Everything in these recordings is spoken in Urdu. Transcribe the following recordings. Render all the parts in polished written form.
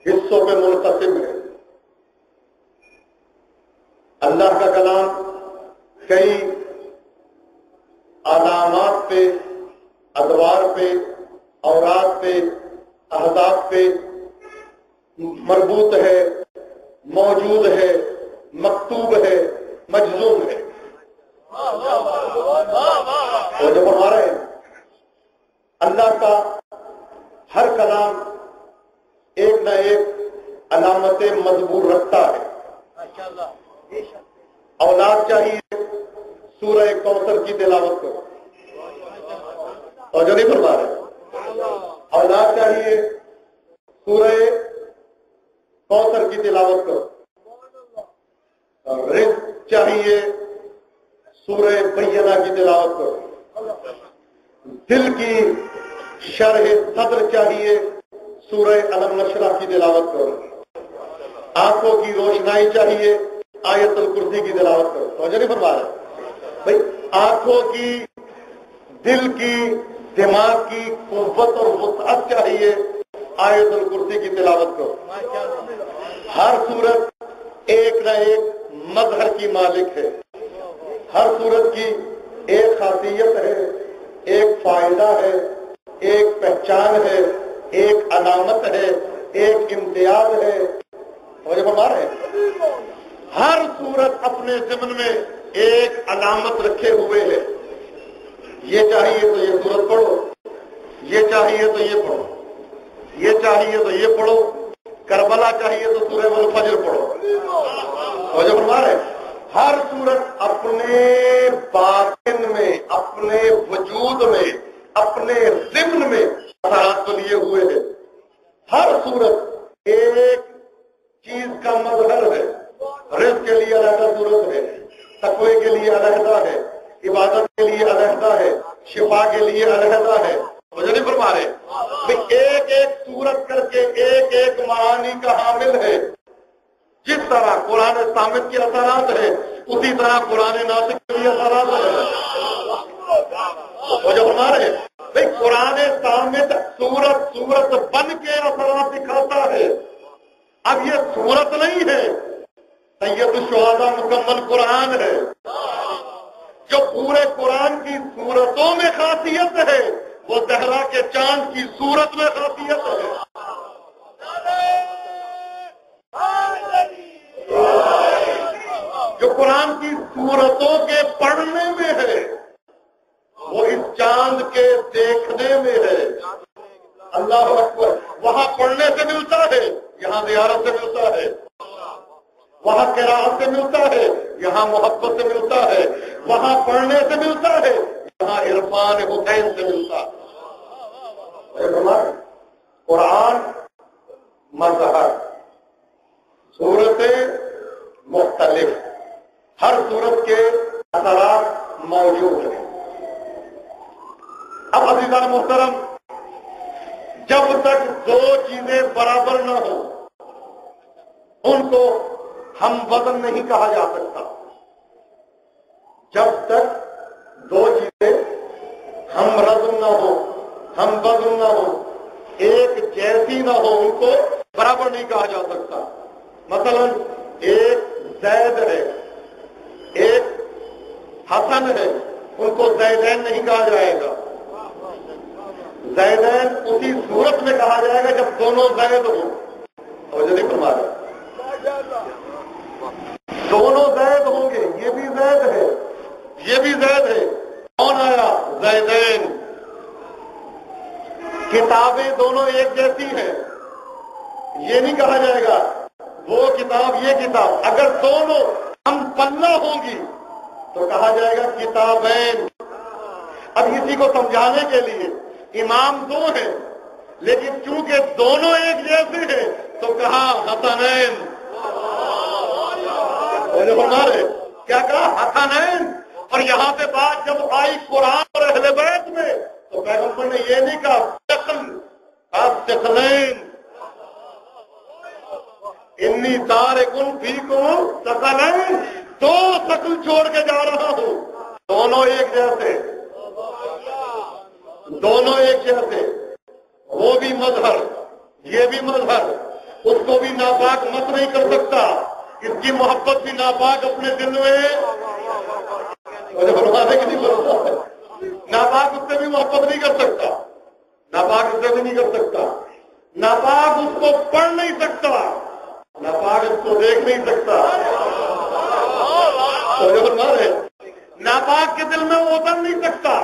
حصوں پہ منقسم ہے۔ اللہ کا کلام کئی علامات پہ، ادوار پہ، اوراد پہ، اہداف پہ مربوط ہے، موجود ہے، مکتوب ہے، مجزوم ہے۔ اور جب ہمارے اللہ کا ہر کلام ایک نہ ایک علامت مضبوط رکھتا ہے۔ اولاد چاہیے سورہ کوثر کی تلاوت کرو، اور جو نہیں فرما رہے، اولاد چاہیے سورہ کوثر کی تلاوت کرو، رزق چاہیے سورہ بینہ کی تلاوت کرو، دل کی شرح صدر چاہیے سورہ علم نشرح کی تلاوت کرو، آنکھوں کی روشنائی چاہیے آیت الکرسی کی تلاوت کرو۔ توجہ نہیں فرما رہے بھائی، آنکھوں کی، دل کی، دماغ کی قوت اور وسعت چاہیے آیت الکرسی کی تلاوت کرو۔ ہر صورت ایک نہ ایک مظہر کی مالک ہے، ہر صورت کی ایک خاصیت ہے، ایک فائدہ ہے، ایک پہچان ہے، ایک علامت ہے، ایک امتیاز ہے۔ توجہ فرما رہے ہیں، ہر صورت اپنے ضمن میں ایک علامت رکھے ہوئے ہے۔ یہ چاہیے تو یہ صورت پڑھو، یہ چاہیے تو یہ پڑھو، یہ چاہیے تو یہ پڑھو، کربلا چاہیے تو سورہ والفجر پڑھو۔ توجہ فرما رہے ہیں، ہر صورت اپنے باطن میں، اپنے وجود میں، اپنے ضمن میں اثرات تو لیے ہوئے ہے۔ ہر صورت ایک چیز کا مظہر ہے۔ رزق کے لیے علیحدہ صورت ہے، تقوی کے لیے علیحدہ ہے، عبادت کے لیے علیحدہ ہے، شفا کے لیے علیحدہ ہے۔ مجھے نہیں فرما رہے، ایک ایک صورت کر کے ایک ایک معانی کا حامل ہے۔ جس طرح قرآن صامت کے اثرات ہیں، اسی طرح قرآن ناطق کے لیے اثرات ہیں۔ مجھے فرما رہے بھائی، قرآن صامت صورت بن کے اثرات دکھاتا ہے۔ اب یہ صورت نہیں ہے، سید الشہداء مکمل قرآن ہے۔ جو پورے قرآن کی صورتوں میں خاصیت ہے، وہ زہرا کے چاند کی صورت میں خاصیت ہے۔ جو قرآن کی صورتوں کے پڑھنے میں ہے، وہ اس چاند کے دیکھنے میں ہے۔ اللہ اکبر، وہاں پڑھنے سے ملتا ہے، یہاں زیارت سے ملتا ہے، وہاں قراءت سے ملتا ہے، یہاں محبت سے ملتا ہے، وہاں پڑھنے سے ملتا ہے، یہاں عرفان حسین سے ملتا ہے۔ قرآن مظہر، صورتیں مختلف، ہر صورت کے اثرات موجود ہیں۔ اب عزیزان محترم، جب تک دو چیزیں برابر نہ ہوں، ان کو ہم وزن نہیں کہا جا سکتا۔ جب تک دو چیزیں ہم رزم نہ ہو، ہم وزن نہ ہو، ایک جیسی نہ ہو، ان کو برابر نہیں کہا جا سکتا۔ مثلا ایک زید ہے، ایک حسن ہے، ان کو زیدین نہیں کہا جائے گا۔ زیدین اسی صورت میں کہا جائے گا جب دونوں زید ہوں۔ اور نہیں فرما رہا، دونوں زید ہوں گے، یہ بھی زید ہے، یہ بھی زید ہے۔ کون آیا؟ زیدین۔ کتابیں دونوں ایک جیسی ہیں، یہ نہیں کہا جائے گا وہ کتاب یہ کتاب۔ اگر دونوں ہم پلہ ہوں گی تو کہا جائے گا کتابین۔ اب اسی کو سمجھانے کے لیے امام دو ہیں، لیکن چونکہ دونوں ایک جیسے ہیں تو کہا حسنین۔ ہمارے کیا کہا؟ حسنین۔ اور یہاں پہ بات جب آئی قرآن اور اہل بیت میں تو پیغمبر نے یہ نہیں کہا ثقلین، انی تارکن فیکم ثقلین، دو ثقل چھوڑ کے جا رہا ہوں، دونوں ایک جیسے، دونوں ایک جیسے، وہ بھی مظہر، یہ بھی مظہر، اس کو بھی ناپاک مت نہیں کر سکتا، اس کی محبت بھی ناپاک اپنے دل میں ناپاک اس سے بھی محبت نہیں کر سکتا، ناپاک اس سے بھی نہیں کر سکتا، ناپاک اس کو پڑھ نہیں سکتا، ناپاک اس کو دیکھ نہیں سکتا، ناپاک کے دل میں وہ اتر نہیں سکتا،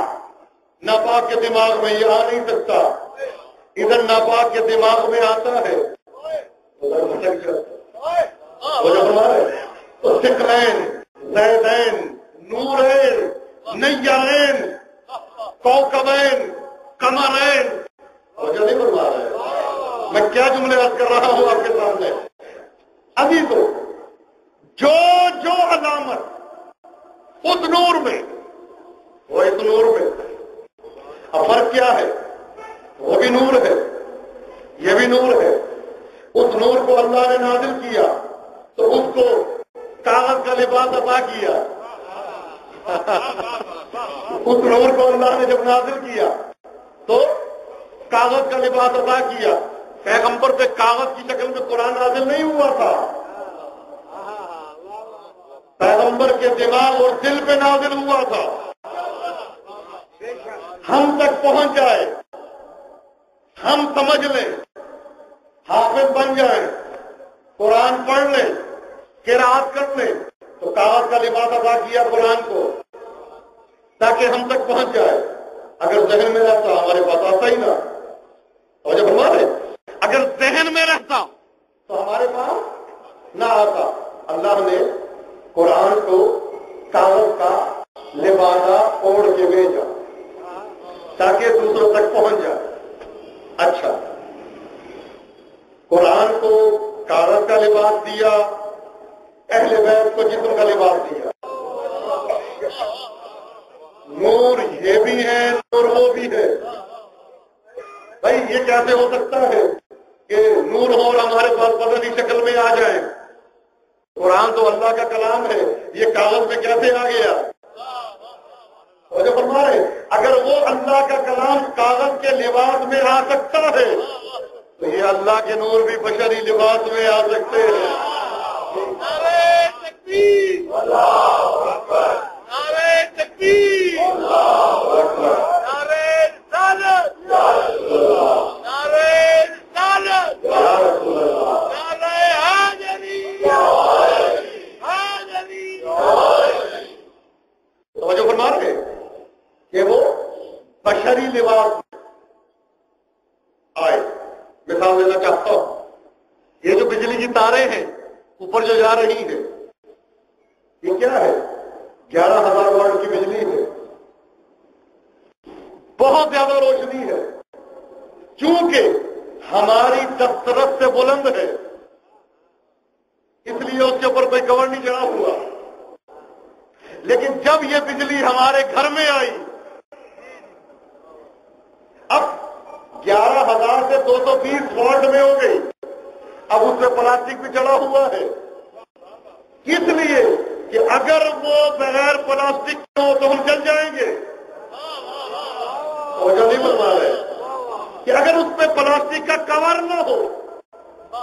ناپاک کے دماغ میں یہ آ نہیں سکتا، ادھر ناپاک کے دماغ میں آتا ہے سکلین زیدین نورین نیارین کوکبین قمرین جو نہیں فرما رہا ہے، میں کیا جملے عرض کر رہا ہوں آپ کے سامنے۔ ابھی تو جو علامت اس نور میں وہ اس نور میں، اب فرق کیا ہے؟ وہ بھی نور ہے، یہ بھی نور ہے۔ اس نور کو اللہ نے نازل کیا تو اس کو کاغذ کا لباس عطا کیا۔ اس نور کو اللہ نے جب نازل کیا تو کاغذ کا لباس عطا کیا۔ پیغمبر پہ کاغذ کی شکل میں قرآن نازل نہیں ہوا تھا، پیغمبر کے دماغ اور دل پہ نازل ہوا تھا۔ ہم تک پہنچ جائے، ہم سمجھ لیں، حافظ بن جائیں، قرآن پڑھ لیں، قرات کر لیں، تو کاغذ کا لباس عطا کیا قرآن کو تاکہ ہم تک پہنچ جائے۔ اگر ذہن میں رہتا ہمارے پاس آتا ہی نہ، اور جب ہمارے اگر ذہن میں رہتا تو ہمارے پاس نہ آتا۔ اللہ نے قرآن کو کاغذ کا لبادہ اوڑھ کے بھیجا تاکہ دوسروں تک پہنچ جائے۔ اچھا، قرآن کو کاغذ کا لباس دیا، اہل بیت کو جسم کا لباس دیا۔ نور یہ بھی ہے، نور وہ بھی ہے۔ بھائی یہ کیسے ہو سکتا ہے کہ نور ہو اور ہمارے پاس بدلی شکل میں آ جائے؟ قرآن تو اللہ کا کلام ہے، یہ کاغذ میں کیسے آ گیا؟ اور جو فرما رہے اگر وہ اللہ کا کلام کاغذ کے لباس میں آ سکتا ہے تو یہ اللہ کے نور بھی بشری لباس میں آ سکتے ہیں۔ نعرہ تکبیر، اللہ اکبر، نعرہ تکبیر، اللہ اکبر، نعرہ رسالت، نعرہ رسالت، نعرہ حیدری، حیدری۔ توجہ فرما رہے کہ وہ بشری لباس آئے۔ مثال دینا چاہتا ہوں، یہ جو بجلی کی تاریں ہیں اوپر جو جا رہی ہے یہ کیا ہے؟ 11,000 واٹ کی بجلی ہے، بہت زیادہ روشنی ہے۔ چونکہ ہماری دسترس سے بلند ہے اس لیے اس کے اوپر کوئی کور نہیں چڑھا ہوا، لیکن جب یہ بجلی ہمارے گھر میں آئی، اب 11,000 سے 220 واٹ میں ہو گئی، اب اس پہ پلاسٹک بھی چڑھا ہوا ہے، اس لیے کہ اگر وہ بغیر پلاسٹک کے ہو تو ہم جل جائیں گے۔ توجہ نہیں فرما رہے کہ اگر اس پہ پلاسٹک کا کور نہ ہو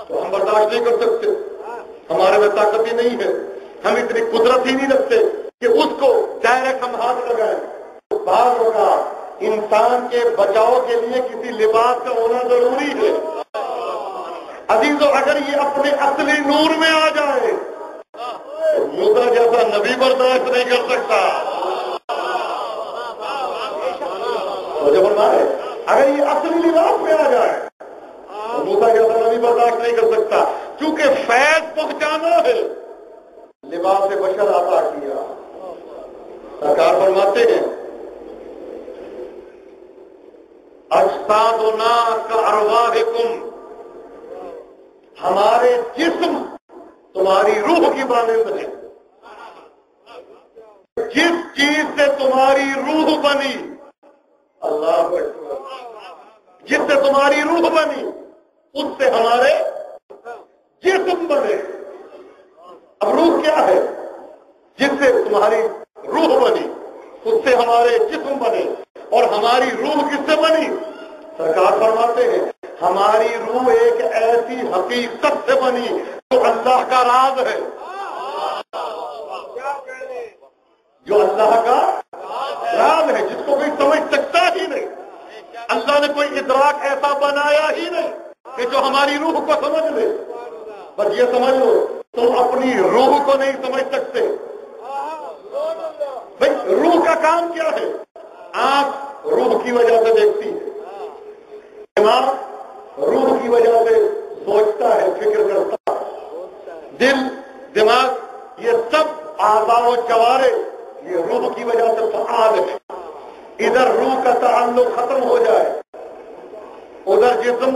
تو ہم برداشت نہیں کر سکتے، ہمارے میں طاقت ہی نہیں ہے، ہم اتنی قدرت ہی نہیں رکھتے کہ اس کو ڈائریکٹ ہم ہاتھ لگائیں۔ بعض اوقات انسان کے بچاؤ کے لیے کسی لباس کا ہونا ضروری ہے۔ عزیزو اگر یہ اپنے اصلی نور میں آ جائے تو موسیٰ جیسا نبی برداشت نہیں کر سکتا۔ اگر یہ اصلی لباس میں آ جائے تو موسیٰ جیسا نبی برداشت نہیں کر سکتا، کیونکہ فیض پہنچانا ہے، لباس بشر عطا کیا۔ سرکار فرماتے ہیں اجسادنا کارواحکم، ہمارے جسم تمہاری روح کی مانند ہے۔ جس چیز سے تمہاری روح بنی، اللہ اکبر، جس سے تمہاری روح بنی اس سے ہمارے جسم بنے۔ اب روح کیا ہے؟ جس سے تمہاری روح بنی اس سے ہمارے جسم بنے، اور ہماری روح کس سے بنی؟ سرکار فرماتے ہیں ہماری روح ایک ایسی حقیقت سے بنی تو اللہ کا راز ہے، جو اللہ کا راز ہے، جس کو کوئی سمجھ سکتا ہی نہیں۔ اللہ نے کوئی ادراک ایسا بنایا ہی نہیں کہ جو ہماری روح کو سمجھ لے۔ بس یہ سمجھ لو تم اپنی روح کو نہیں سمجھ سکتے۔ بھائی روح کا کام کیا ہے؟ آنکھ روح کی وجہ سے دیکھتی ہے، دماغ روح کی وجہ سے سوچتا ہے، فکر کرتا ہے، دل دماغ یہ سب اعضاء و جوارے یہ روح کی وجہ سے فعال ہے۔ ادھر روح کا تعلق ختم ہو جائے ادھر جسم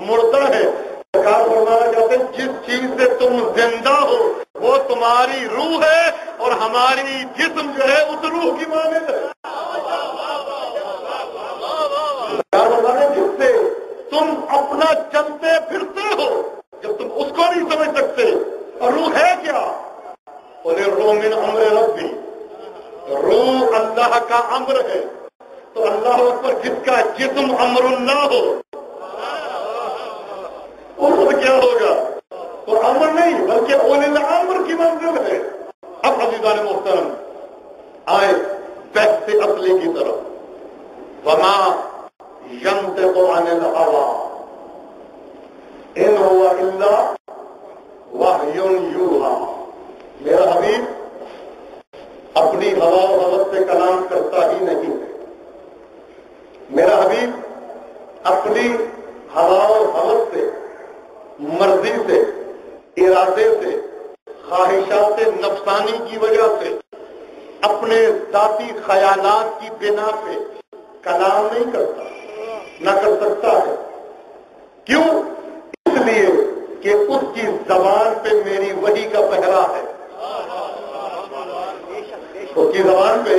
مڑتا ہے۔ سرکار فرمانا چاہتے ہیں جس چیز سے تم زندہ ہو وہ تمہاری روح ہے اور ہماری جسم جو ہے اس روح کی مانند ہے۔ سرکار فرمانا جس سے تم اپنا چلتے پھرتے ہو، جب تم اس کو نہیں سمجھ سکتے، اور روح ہے کیا؟ بولے روح من امر ربی، روح اللہ کا امر ہے۔ تو اللہ پر جس کا جسم امر اللہ ہو اس پر کیا ہوگا؟ وہ امر نہیں بلکہ اولی الامر کی منزل ہے۔ اب عزیزان محترم آئے بحث اصلی کی طرف۔ وما ينطق عن الهوى ان هو الا وحی یوحی۔ میرا حبیب اپنی ہوا و حوث سے کلام کرتا ہی نہیں ہے۔ میرا حبیب اپنی ہوا و حوث سے، مرضی سے، ارادے سے، خواہشات نفسانی کی وجہ سے، اپنے ذاتی خیالات کی بنا پہ کلام نہیں کرتا، نہ کر سکتا ہے۔ کیوں؟ اس لیے کہ اس کی زبان پہ میری وحی کا پہرا ہے، اس کی زبان پہ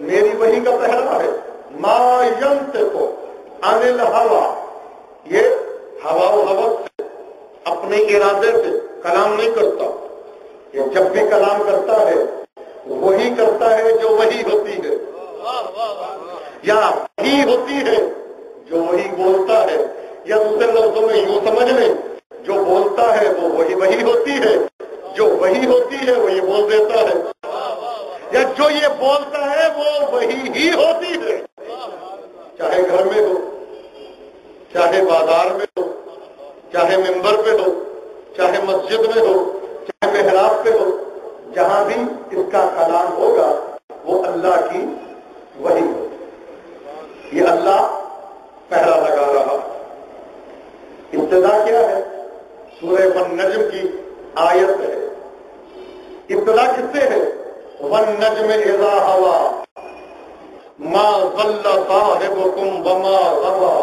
میری وحی کا پہرا ہے۔ ما ينطق عن الهوى، یہ ہوا و حوث سے، اپنے ارادے سے کلام نہیں کرتا۔ یہ جب بھی کلام کرتا ہے وہی کرتا ہے جو وہی ہوتی ہے، یا وہی ہوتی ہے جو وہی بولتا ہے، یا دوسرے لفظوں میں یوں سمجھ لیں جو بولتا ہے وہ وہی ہوتی ہے، جو وہی ہوتی ہے وہ یہ بول دیتا ہے، یا جو یہ بولتا ہے وہ وہی ہی ہوتی ہے، چاہے گھر میں ہو، چاہے بازار میں ہو، چاہے ممبر پہ ہو، چاہے مسجد میں ہو، چاہے محراب پہ ہو، جہاں بھی اس کا کلام ہوگا وہ اللہ کی وحی ہوگی۔ یہ اللہ پہرا لگا رہا۔ ابتدا کیا ہے؟ سورہ والنجم کی آیت ہے۔ ابتدا کس سے ہے؟ والنجم اذا ہوا ما ضل صاحبكم وما غوى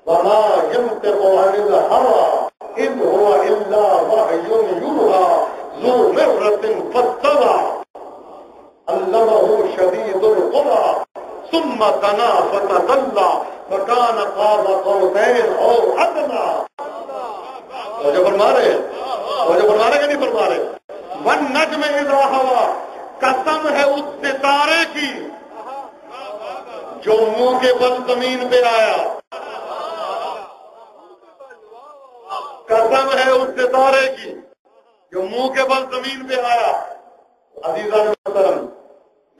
وما ينطق عن الهوى ان هو الا وحي يوحى ذو مرة فاستوى علمه شديد القوى ثم دنا فتدلى فكان قاب قوسين او ادنى۔ وہ جو فرما رہے ہیں، وہ جو فرما رہے کہ نہیں فرما رہے؟ والنجم اذا ہوا، قسم ہے اس ستارے کی جو منہ کے بل زمین پہ آیا، قسم ہے اس ستارے کی جو منہ کے بل زمین پہ آیا۔ عزیزان محترم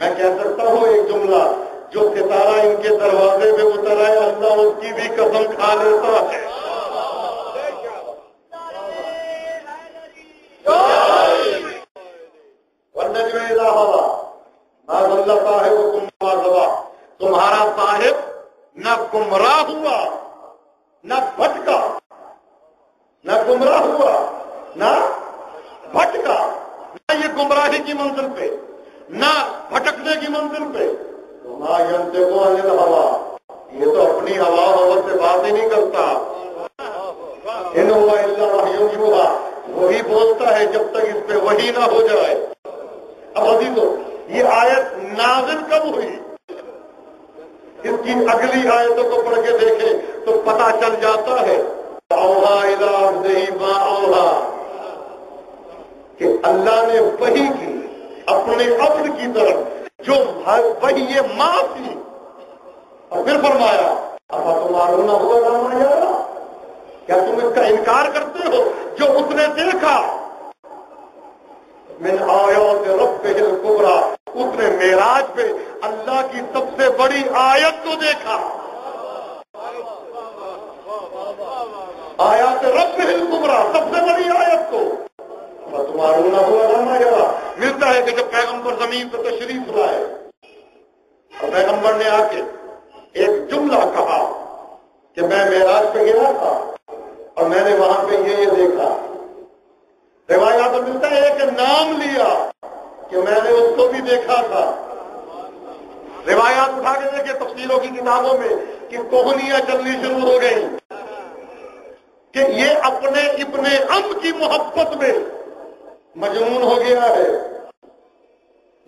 میں کہہ سکتا ہوں ایک جملہ، جو ستارہ ان کے دروازے پہ اتر آئے اللہ اس کی بھی قسم کھا لیتا ہے۔ والنجم اذا ہوا ما ضل صاحبكم وما غوى، تمہارا صاحب نہ گمراہ ہوا نہ بھٹکا، نہ گمراہ ہوا نہ بھٹکا، نہ یہ گمراہی کی منزل پہ نہ بھٹکنے کی منزل پہ۔ ما ينطق عن الهوى، یہ تو اپنی ہوا حوث سے بات ہی نہیں کرتا۔ ان هو الا وحی یوحی، وہی بولتا ہے جب تک اس پہ وحی نہ ہو جائے۔ اب عزیزو یہ آیت نازل کب ہوئی؟ اس کی اگلی آیتوں کو پڑھ کے دیکھیں تو پتہ چل جاتا ہے اوحا الی عبدہ ما اوحا، کہ اللہ نے وحی کی اپنے عبد کی طرف جو وحی یہ ماں تھی، اور پھر فرمایا افاتمارون ہوا ما یرا، کیا تم اس کا انکار کرتے ہو جو اس نے دیکھا؟ من آیات ربہ الکبریٰ، اس نے معراج پہ اللہ کی سب سے بڑی آیت کو دیکھا، آیات ربہ الکبریٰ، سب سے بڑی آیت کو۔ تمہارا نہ ہوا رہنا یار ملتا ہے کہ جب پیغمبر زمین پہ تشریف لائے اور پیغمبر نے آ کے ایک جملہ کہا کہ میں معراج پہ گیا تھا اور میں نے وہاں پہ یہ دیکھا، روایات میں ملتا ہے ایک نام لیا کہ میں نے اس کو بھی دیکھا تھا۔ روایات اٹھا کے دیکھے تفسیروں کی کتابوں میں کہ کوہنیاں چلنی شروع ہو گئی کہ یہ اپنے ابن عم کی محبت میں مجنون ہو گیا ہے،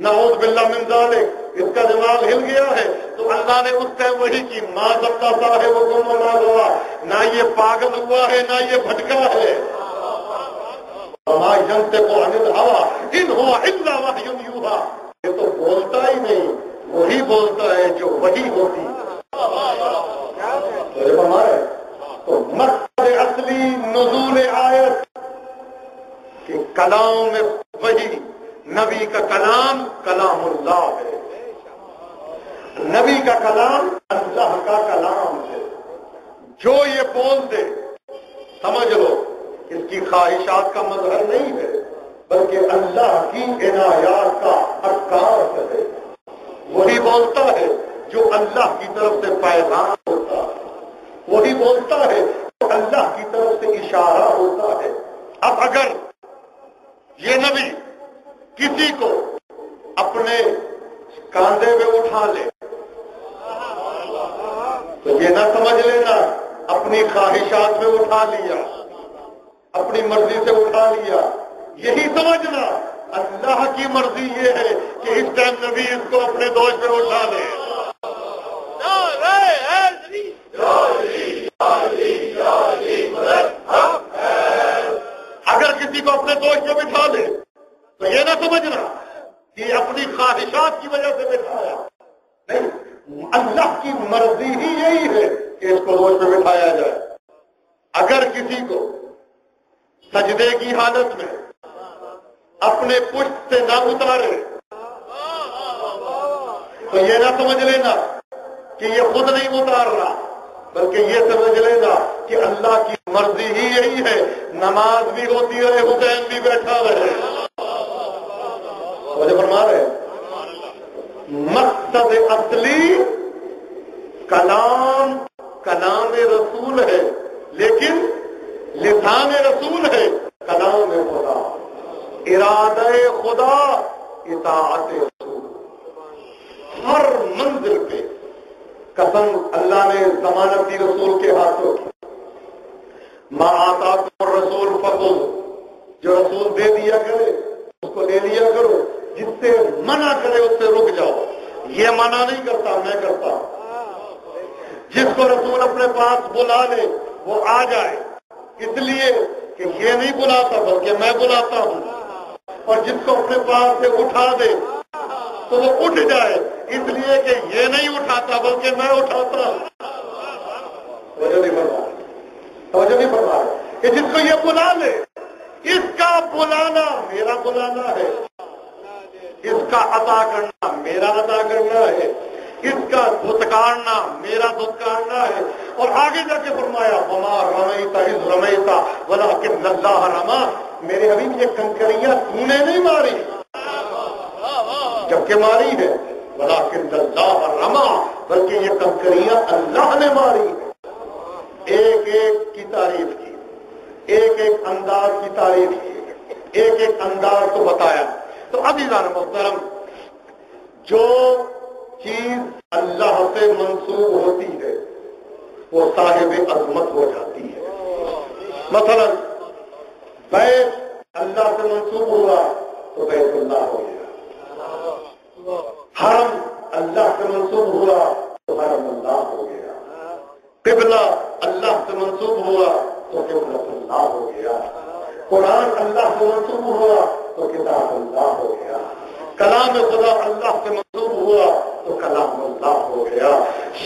نعوذ باللہ من ذالک، اس کا دماغ ہل گیا ہے۔ تو اللہ نے اس ٹائم وہی کی، ماں ذبح صاحب وکم وما غوا، نہ یہ پاگل ہوا ہے نہ یہ بھٹکا ہے، وما ينطق عن الهوى ان هو الا وحی یوحی، یہ تو بولتا ہی نہیں، وہی بولتا ہے جو وحی ہوتی ہے۔ تو مقصد اصلی نزول آیت کہ کلام وحی، نبی کا کلام کلام اللہ ہے، نبی کا کلام اللہ کا کلام ہے۔ جو یہ بول دے سمجھ لو اس کی خواہشات کا مظہر نہیں ہے بلکہ اللہ کی عنایات کا عکاس ہے۔ وہی بولتا ہے جو اللہ کی طرف سے پیغام ہوتا ہے، وہی بولتا ہے جو اللہ کی طرف سے اشارہ ہوتا ہے۔ اب اگر یہ نبی کسی کو اپنے کاندھے پہ اٹھا لے تو یہ نہ سمجھ لینا اپنی خواہشات میں اٹھا لیا، اپنی مرضی سے اٹھا لیا، یہی سمجھنا اللہ کی مرضی یہ ہے کہ اس ٹائم نبی اس کو اپنے دوش پہ اٹھا لے۔ اگر کسی کو اپنے دوش پہ بٹھا لے تو یہ نہ سمجھنا کہ اپنی خواہشات کی وجہ سے بٹھایا، نہیں، اللہ کی مرضی ہی یہی ہے کہ اس کو دوش پہ بٹھایا جائے۔ اگر کسی کو سجدے کی حالت میں اپنے پشت سے نہ اتارے تو یہ نہ سمجھ لینا کہ یہ خود نہیں اتار رہا بلکہ یہ سمجھ لینا کہ اللہ کی مرضی ہی یہی ہے، نماز بھی ہوتی رہے، حسین بھی بیٹھا رہے۔ مجھے فرما رہے مقصد اصلی کلام رسول ہے، لیکن لسان رسول ہے کلام خدا، ارادہ خدا اطاعت رسول۔ ہر منزل پہ قسم اللہ نے ضمانت دی رسول کے ہاتھوں کی، ما آتاکم الرسول فخذوہ، جو رسول دے دیا کرے اس کو لے لیا کرو، جس سے منع کرے اس سے رک جاؤ۔ یہ منع نہیں کرتا، میں کرتا ہوں۔ جس کو رسول اپنے پاس بلا لے وہ آ جائے، اس لیے کہ یہ نہیں بلاتا بلکہ میں بلاتا ہوں، اور جس کو اپنے پاس سے اٹھا دے تو وہ اٹھ جائے، اس لیے کہ یہ نہیں اٹھاتا بلکہ میں اٹھاتا ہوں۔ توجہ نہیں فرما کہ جس کو یہ بلا لے، اس کا بلانا میرا بلانا ہے، اس کا عطا کرنا میرا عطا کرنا ہے، اس کا دھتکارنا میرا دھتکارنا ہے۔ اور آگے جا کے فرمایا وما رمیت اذ رمیت ولکن اللہ رمی، میرے حبیب یہ کنکریاں تو نے نہیں ماری جبکہ ماری ہے، ولکن اللہ رمی، بلکہ یہ کنکریاں اللہ نے ماری ہے۔ ایک ایک کی تعریف کی، ایک ایک انداز کی تعریف کی، ایک ایک انداز کو بتایا۔ تو عزیزان محترم، جو چیز اللہ سے منسوب ہوتی ہے وہ صاحب عظمت ہو جاتی ہے۔ مثلا بیت اللہ سے منسوب ہوا تو بیت اللہ ہو گیا، حرم اللہ سے منسوب ہوا تو حرم اللہ ہو گیا، قبلہ اللہ سے منسوب ہوا تو قبلۃ اللہ ہو گیا، قرآن اللہ سے منسوب ہوا تو کتاب اللہ ہو گیا، کلام خدا اللہ سے منسوب ہوا تو کلام اللہ ہو گیا،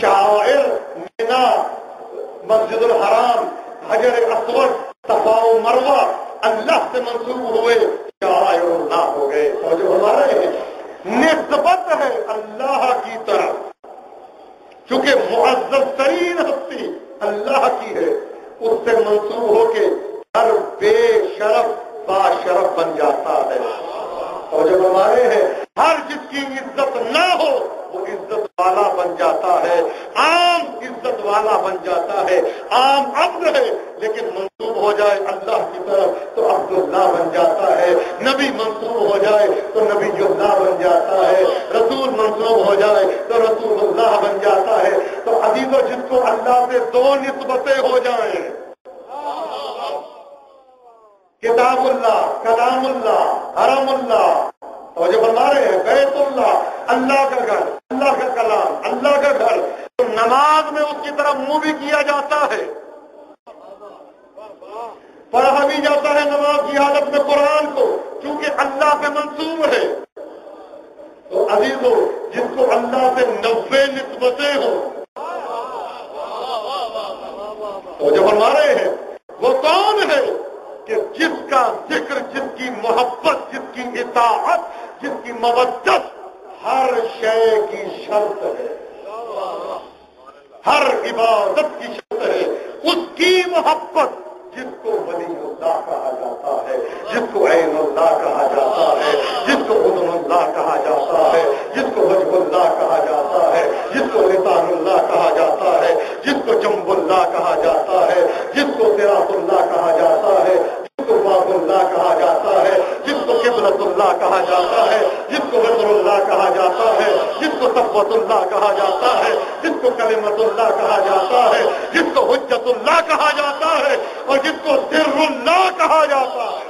شاعر مینا مسجد الحرام حجر اسود، صفا و مروہ اللہ سے منسوب ہوئے، شعائر اللہ ہو گئے. اور جو ہمارے نسبت ہے اللہ کی طرف، چونکہ معزز ترین ہستی اللہ کی ہے، اس سے منسوب ہو کے ہر بے شرف با شرف بن جاتا ہے. اور جب ہمارے ہیں ہر جس کی عزت نہ ہو وہ عزت والا بن جاتا ہے، عام عزت والا بن جاتا ہے. عام عبد ہے لیکن منسوب ہو جائے اللہ کی طرف تو عبداللہ بن جاتا ہے. نبی منسوب ہو جائے تو نبی اللہ بن جاتا ہے. رسول منسوب ہو جائے تو رسول اللہ بن جاتا ہے. تو عزیزو، جس کو اللہ سے دو نسبتیں ہو جائیں، کتاب اللہ، کلام اللہ، حرم اللہ، اور جو بتا رہے ہیں بیت اللہ، اللہ کا گھر، اللہ کا کلام، اللہ کا گھر، تو نماز میں اس کی طرف منہ بھی کیا جاتا ہے، پڑھا بھی جاتا ہے نماز کی حالت میں قرآن کو، کیونکہ اللہ سے منسوب ہے. تو عزیزو، جس کو اللہ سے 90 نسبتیں ہوں، تو جو ہمارے ہیں وہ کون ہے کہ جس کا ذکر، جس کی محبت، جس کی اطاعت، جس کی مودت ہر شے کی شرط ہے، ہر عبادت کی شرط ہے. اس کی محبت جس کو ولی اللہ کہا جاتا ہے، جس کو عین اللہ کہا جاتا ہے، جس کو اذن اللہ کہا جاتا ہے، جس کو وجہ اللہ کہا جاتا ہے، جس کو لسان اللہ کہا جاتا ہے، جس کو جنب اللہ کہا جاتا ہے، جس کو صراط اللہ کہا جاتا ہے، جس کو باب اللہ کہا جاتا ہے، جس کو قبلۃ اللہ کہا جاتا ہے، جس کو وزر اللہ کہا جاتا ہے، جس کو صفوت اللہ کہا جاتا ہے، جس کو کلمت اللہ کہا جاتا ہے، جس کو حجت اللہ کہا جاتا ہے، اور جس کو سر اللہ کہا جاتا ہے.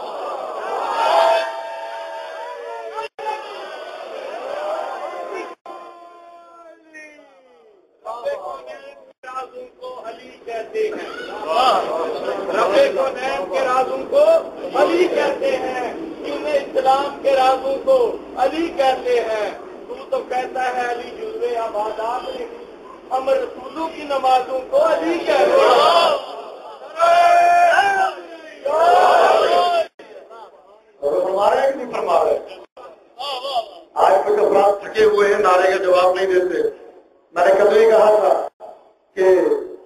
کے رازوں کو علی کہتے ہیں، دین اسلام کے رازوں کو علی کہتے ہیں. تو کہتا ہے علی جزوے عبادات، ہم رسولوں کی نمازوں کو علی کہتے ہیں. ہمارے نہیں فرما رہے. آج کچھ افراد تھکے ہوئے ہیں، نعرے کا جواب نہیں دیتے. میں نے کبھی کہا تھا کہ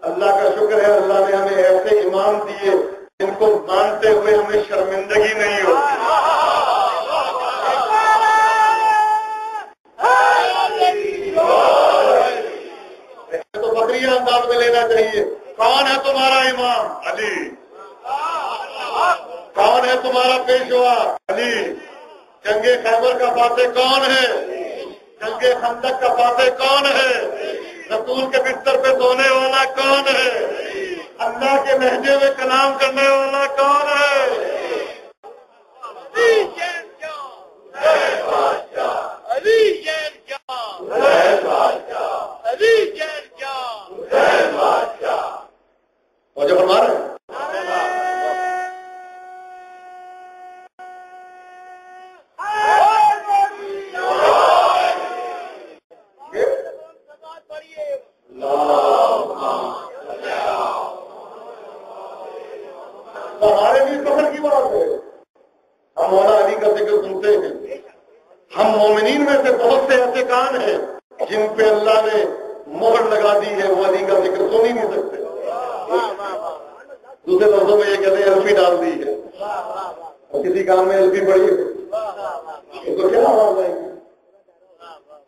اللہ کا شکر ہے، اللہ نے ہمیں ایسے امام دیے جن کو مانتے ہوئے ہمیں شرمندگی نہیں ہو. تو بکریاں انداز میں لینا چاہیے. کون ہے تمہارا امام؟ علی. کون ہے تمہارا پیشوا؟ علی. جنگ خیبر کا فاتح کون ہے؟ جنگ خندق کا فاتح کون ہے؟ رسول کے بستر پہ سونے والا کون ہے؟ اللہ کے لہجے میں کلام کرنے والا کون ہے؟ اور جب ہمارا ہمارے بھی فخر کی بات ہے. ہم مولا علی کا ذکر سنتے ہیں. ہم مومنین میں سے بہت سے ایسے کان ہیں جن پہ اللہ نے مہر لگا دی ہے، وہ علی کا ذکر سن ہی نہیں سکتے. دوسرے لفظوں میں یہ کہتے ہیں الفی ڈال دی ہے، اور کسی کام میں الفی پڑی ہے تو کیا آواز آئے گی؟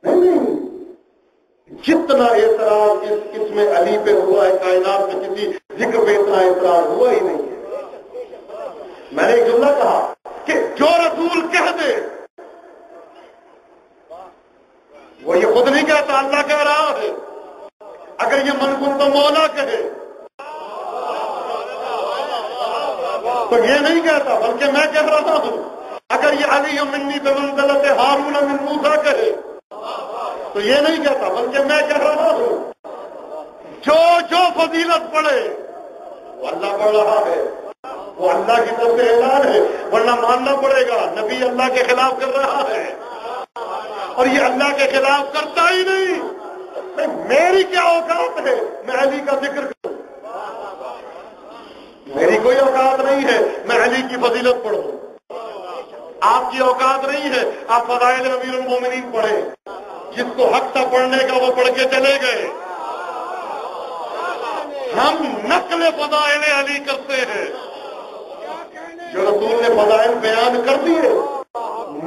نہیں. جتنا اعتراض اس میں علی پہ ہوا ہے، کائنات میں کسی ذکر پہ اتنا اعتراض ہوا ہی نہیں ہے. میں نے ایک جملہ کہا کہ جو رسول کہہ دے، وہ یہ خود نہیں کہتا، اللہ کہہ رہا ہے. اگر یہ من کن تو مولا کہے تو یہ نہیں کہتا، بلکہ میں کہہ رہا ہوں. اگر یہ علی منی بمنزلت ہارون من موسیٰ کہے تو یہ نہیں کہتا، بلکہ میں کہہ رہا ہوں. جو فضیلت پڑھے وہ اللہ پڑھ رہا ہے، وہ اللہ کی طرف سے اعلان ہے، ورنہ ماننا پڑے گا نبی اللہ کے خلاف کر رہا ہے، اور یہ اللہ کے خلاف کرتا ہی نہیں. میری کیا اوقات ہے میں علی کا ذکر کروں؟ میری کوئی اوقات نہیں ہے میں علی کی فضیلت پڑھوں، آپ کی اوقات نہیں ہے آپ فضائل امیر المومنین پڑھیں، جس کو حق تھا پڑھنے کا وہ پڑھ کے چلے گئے۔ ہم نقل فضائل علی کرتے ہیں، جو رسول نے فضائل بیان کر دیے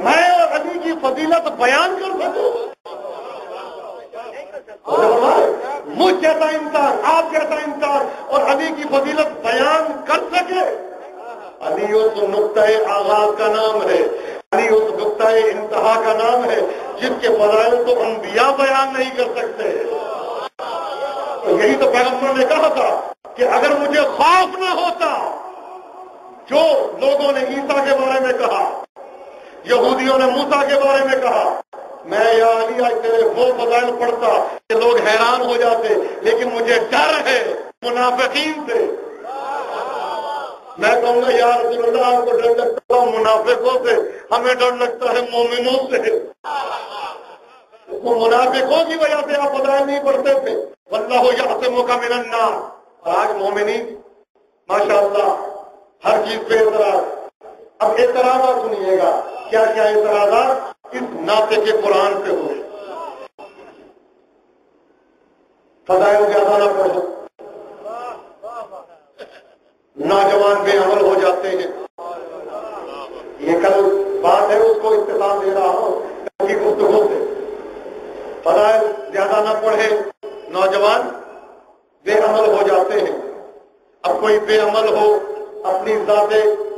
میں اور علی کی فضیلت بیان کر سکوں؟ مجھ جیسا انسان، آپ جیسا انسان اور علی کی فضیلت بیان کر سکے؟ علی اس نقطۂ آغاز کا نام ہے، علی اس نقطۂ انتہا کا نام ہے جس کے فضائل تو انبیاء بیان نہیں کر سکتے۔ تو یہی تو پیغمبر نے کہا تھا کہ اگر مجھے خوف نہ ہوتا، جو لوگوں نے عیسیٰ کے بارے میں کہا، یہودیوں نے موسیٰ کے بارے میں کہا، میں یا علی آج تیرے وہ فضائل پڑھتا کہ لوگ حیران ہو جاتے، لیکن مجھے ڈر ہے منافقین سے۔ میں کہوں گا یا رسول اللہ آپ کو ڈر لگتا ہے منافقوں سے، ہمیں ڈر لگتا ہے مومنوں سے۔ وہ منافقوں کی وجہ سے آپ فضائل نہیں پڑھتے تھے، واللہ یعصمک من الناس۔ آج مومنین ماشاءاللہ ہر چیز پہ اعتراض۔ اب اعتراضات سنیے گا، کیا کیا اعتراضات اس ناطق کے قرآن پہ ہوئے۔ فضائل زیادہ نہ پڑھو، نوجوان بے عمل ہو جاتے ہیں۔ یہ کل بات ہے، اس کو اختصار دے رہا ہوں کل کی گفتگو سے۔ فضائل زیادہ نہ پڑھے، نوجوان بے عمل ہو جاتے ہیں۔ اب کوئی بے عمل ہو اپنی ذات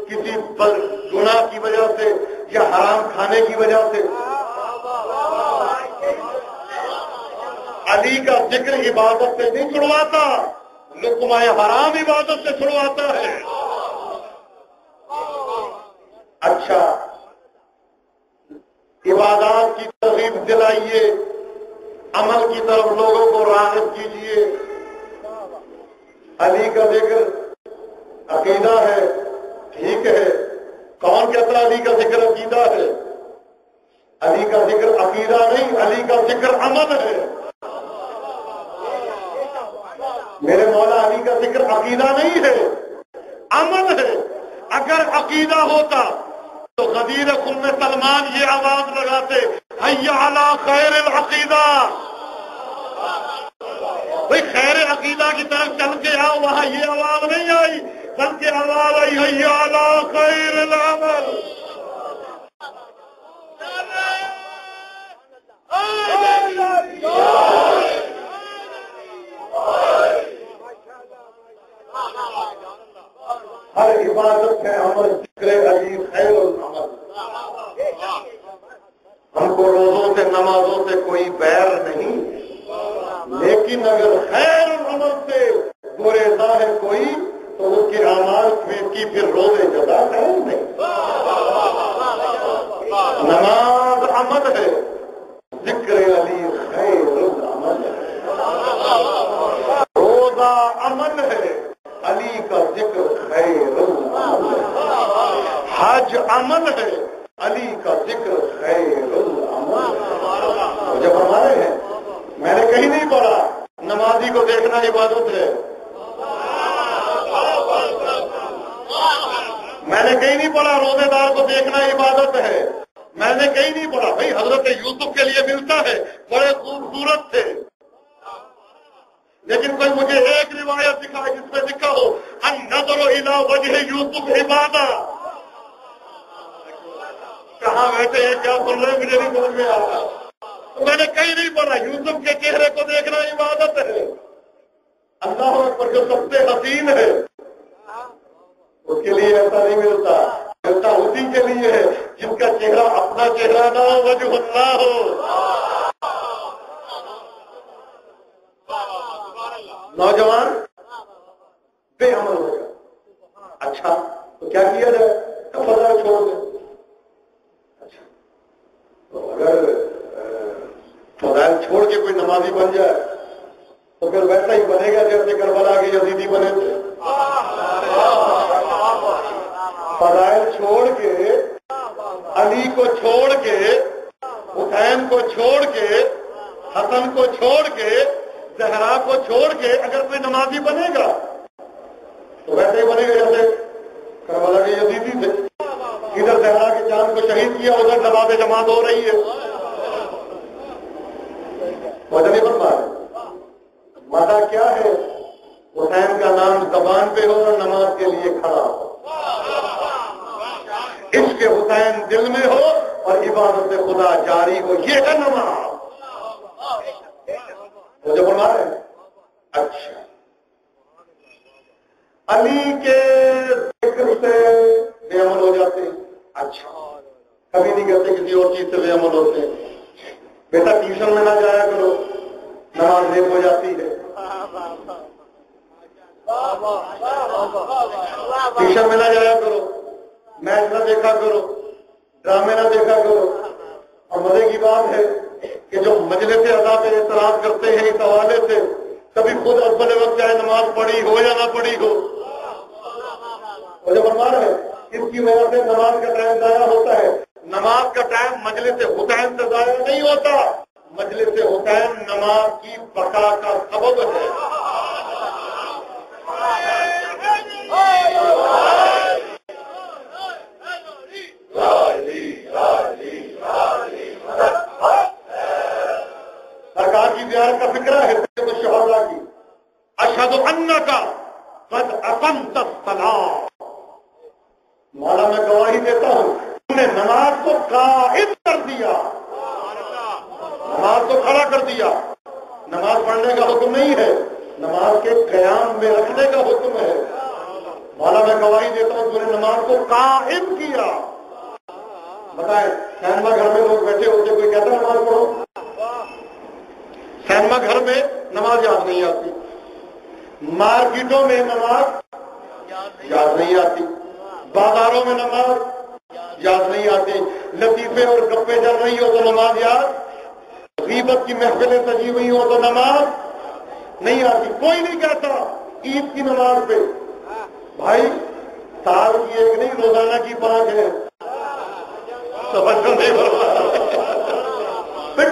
کسی پر گناہ کی وجہ سے یا حرام کھانے کی وجہ سے، علی کا ذکر عبادت سے نہیں چھڑواتا، لقمہ حرام عبادت سے چھڑواتا ہے۔ اچھا، عبادات کی ترغیب دلائیے، عمل کی طرف لوگوں کو راغب کیجیے۔ علی کا ذکر عقیدہ ہے، ٹھیک ہے، کون کہتا ہے علی کا ذکر عقیدہ ہے؟ علی کا ذکر عقیدہ نہیں، علی کا ذکر عمل ہے۔ میرے مولا علی کا ذکر عقیدہ نہیں ہے، عمل ہے۔ اگر عقیدہ ہوتا تو غدیر خم سلمان یہ آواز لگاتے، حی علی خیر العقیدہ۔ بھئی خیر عقیدہ کی طرف چل کے آؤ، وہاں یہ آواز نہیں آئی، بلکہ آواز آئی حی علی خیر العمل۔ ہر عبادت ہے عمل، ذکر علی خیر العمل۔ ہم کو روزوں سے نمازوں سے کوئی بیر نہیں، لیکن اگر خیر العمل سے گریزا ہے کوئی تو اس کے اعمال کی پھر روزے جزا خیر نہیں۔ نماز عمل ہے، ذکر علی خیر العمل ہے، روزہ عمل ہے، علی کا ذکر خیر العمل ہے، حج عمل ہے، علی کا ذکر خیر العمل ہے۔ جب ہمارے ہیں، میں نے کہیں نہیں پڑھا نمازی کو دیکھنا عبادت ہے، میں نے کہیں نہیں پڑھا روزے دار کو دیکھنا عبادت ہے، میں نے کہیں نہیں پڑھا بھائی حضرت یوسف کے لیے ملتا ہے، بڑے خوبصورت تھے، لیکن کوئی مجھے ایک روایت دکھائے جس میں لکھا ہو النظر الی وجہ یوسف عبادہ۔ کہاں بیٹھے ہیں، کیا سن رہے ہیں، مجھے نہیں سمجھ میں آ رہا۔ میں نے کہیں نہیں پڑھا یوسف کے چہرے کو دیکھنا عبادت ہے۔ اللہ اکبر، جو سب سے حسین ہے اس کے لیے ایسا نہیں ملتا، ملتا اسی کے لیے ہے جس کا چہرہ اپنا چہرہ نہ ہو، وجہ اللہ ہو۔ نوجوان بے عمل ہو گیا، اچھا تو کیا کیا جائے؟ فضائل چھوڑ دیں۔ اچھا تو اگر فضائل چھوڑ کے کوئی نمازی بن جائے تو پھر ویسا ہی بنے گا جیسے کربلا کے یزیدی بنے تھے۔ فضائل چھوڑ کے، علی کو چھوڑ کے، حسین کو چھوڑ کے، حسن کو چھوڑ کے، زہرا کو چھوڑ کے اگر کوئی نمازی بنے گا تو ویسے ایسے بنے گا جیسے کربلا کے یزیدی تھے، ادھر صحرا کے چاند کو شہید کیا، ادھر نماز جماعت ہو رہی ہے. وجہ نہیں بن پا رہے. مزہ کیا ہے؟ حسین کا نام زبان پہ ہو اور نماز کے لیے کھڑا ہو، عشق حسین دل میں ہو اور عبادت خدا جاری ہو، یہ ہے نماز. مجھے فرما رہے ہیں. اچھا، علی کے ذکر سے بے عمل ہو جاتے ہیں. اچھا، کبھی نہیں کہتے کسی اور چیز سے بے عمل ہوتے ہیں. بیٹا ٹیوشن میں نہ جایا کرو، نماز لیٹ ہو جاتی ہے. ٹیوشن میں نہ جایا کرو، میچ نہ دیکھا کرو، ڈرامے نہ دیکھا کرو. اور مزے کی بات ہے کہ جو مجلس ادا پہ اعتراض کرتے ہیں اس حوالے سے، کبھی خود اول وقت چاہے نماز پڑھی ہو یا نہ پڑھی ہو. مجھے فرما رہے ہیں اس کی وجہ سے نماز کا ٹائم ضائع ہوتا ہے. نماز کا ٹائم مجلس حسین سے ضائع نہیں ہوتا، مجلس حسین نماز کی بقا کا سبب ہے. سرکار کی زیارت کا فکرہ ہے شہداء کی. اشہد انک قد اقمت الصلاۃ، مولا میں گواہی دیتا ہوں تم نے نماز کو قائم کر دیا، نماز کو کھڑا کر دیا. نماز پڑھنے کا حکم نہیں ہے، نماز کے قیام میں رکھنے کا حکم ہے. مولا میں گواہی دیتا ہوں تم نے نماز کو قائم کیا. بتائیں سینما گھر میں لوگ بیٹھے ہوتے، کوئی کہتا نماز پڑھو؟ سینما گھر میں نماز یاد نہیں آتی، مارکیٹوں میں نماز یاد نہیں آتی، بازاروں میں نماز یاد نہیں آتی، لطیفے اور گپے چل رہی ہو تو نماز یاد، غیبت کی محفلیں سجی ہوئی ہو تو نماز نہیں آتی. کوئی نہیں کہتا عید کی نماز پہ بھائی سال کی ایک نہیں روزانہ کی 5 ہے.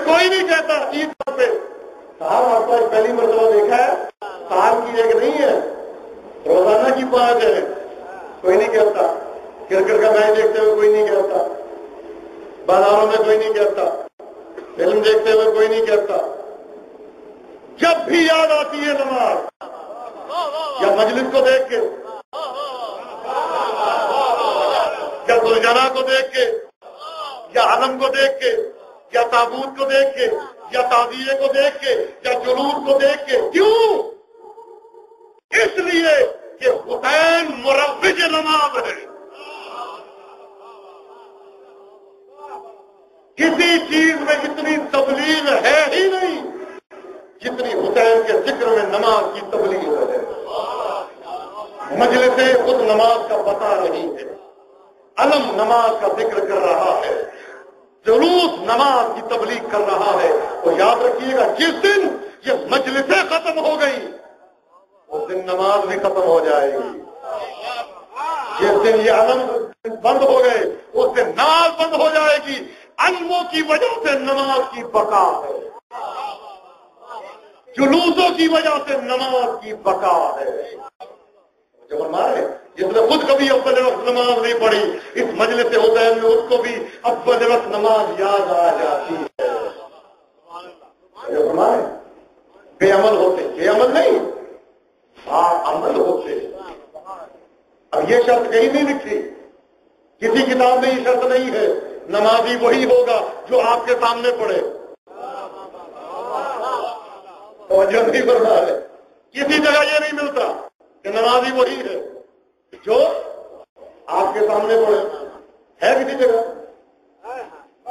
کوئی نہیں کہتا عید پہ صاحب آپ کو پہلی مرتبہ دیکھا ہے، سال کی ایک نہیں ہے روزانہ کی 5 ہے. کوئی نہیں کہتا. کرکٹ کا میچ دیکھتے ہوئے کوئی نہیں کہتا، بازاروں میں کوئی نہیں کہتا، فلم دیکھتے ہوئے کوئی نہیں کہتا. جب بھی یاد آتی ہے نماز، یا مجلس کو دیکھ کے، یا سلجھانا کو دیکھ کے، یا علم کو دیکھ کے، یا تابوت کو دیکھ کے، یا تعزیے کو دیکھ کے، یا جلوس کو دیکھ کے. کیوں؟ اس لیے کہ حسین مروج نماز ہے. کسی چیز میں اتنی تبلیغ ہے ہی نہیں جتنی حسین کے ذکر میں نماز کی تبلیغ ہے. مجلس خود نماز کا بتا رہی ہے، علم نماز کا ذکر کر رہا ہے، جلوس نماز کی تبلیغ کر رہا ہے. تو یاد رکھیے گا جس دن یہ مجلسیں ختم ہو گئی اس دن نماز بھی ختم ہو جائے گی. جس دن یہ علم بند ہو گئے اس دن نماز بند ہو جائے گی. علموں کی وجہ سے نماز کی بقا ہے، جلوسوں کی وجہ سے نماز کی بقا ہے. جو ہمارے جس نے خود کبھی اول وقت نماز نہیں پڑھی، اس مجلس حسین میں اس کو بھی اول وقت نماز یاد آ جاتی ہے. جو ہمارے بے عمل ہوتے، بے عمل نہیں عمل ہوتے. اب یہ شرط کہیں نہیں لکھی، کسی کتاب میں یہ شرط نہیں ہے نمازی وہی ہوگا جو آپ کے سامنے پڑھے. اور جو نہیں بڑھ رہا ہے کسی جگہ یہ نہیں ملتا کہ نمازی وہی ہے جو آپ کے سامنے پڑھے. ہے کسی جگہ؟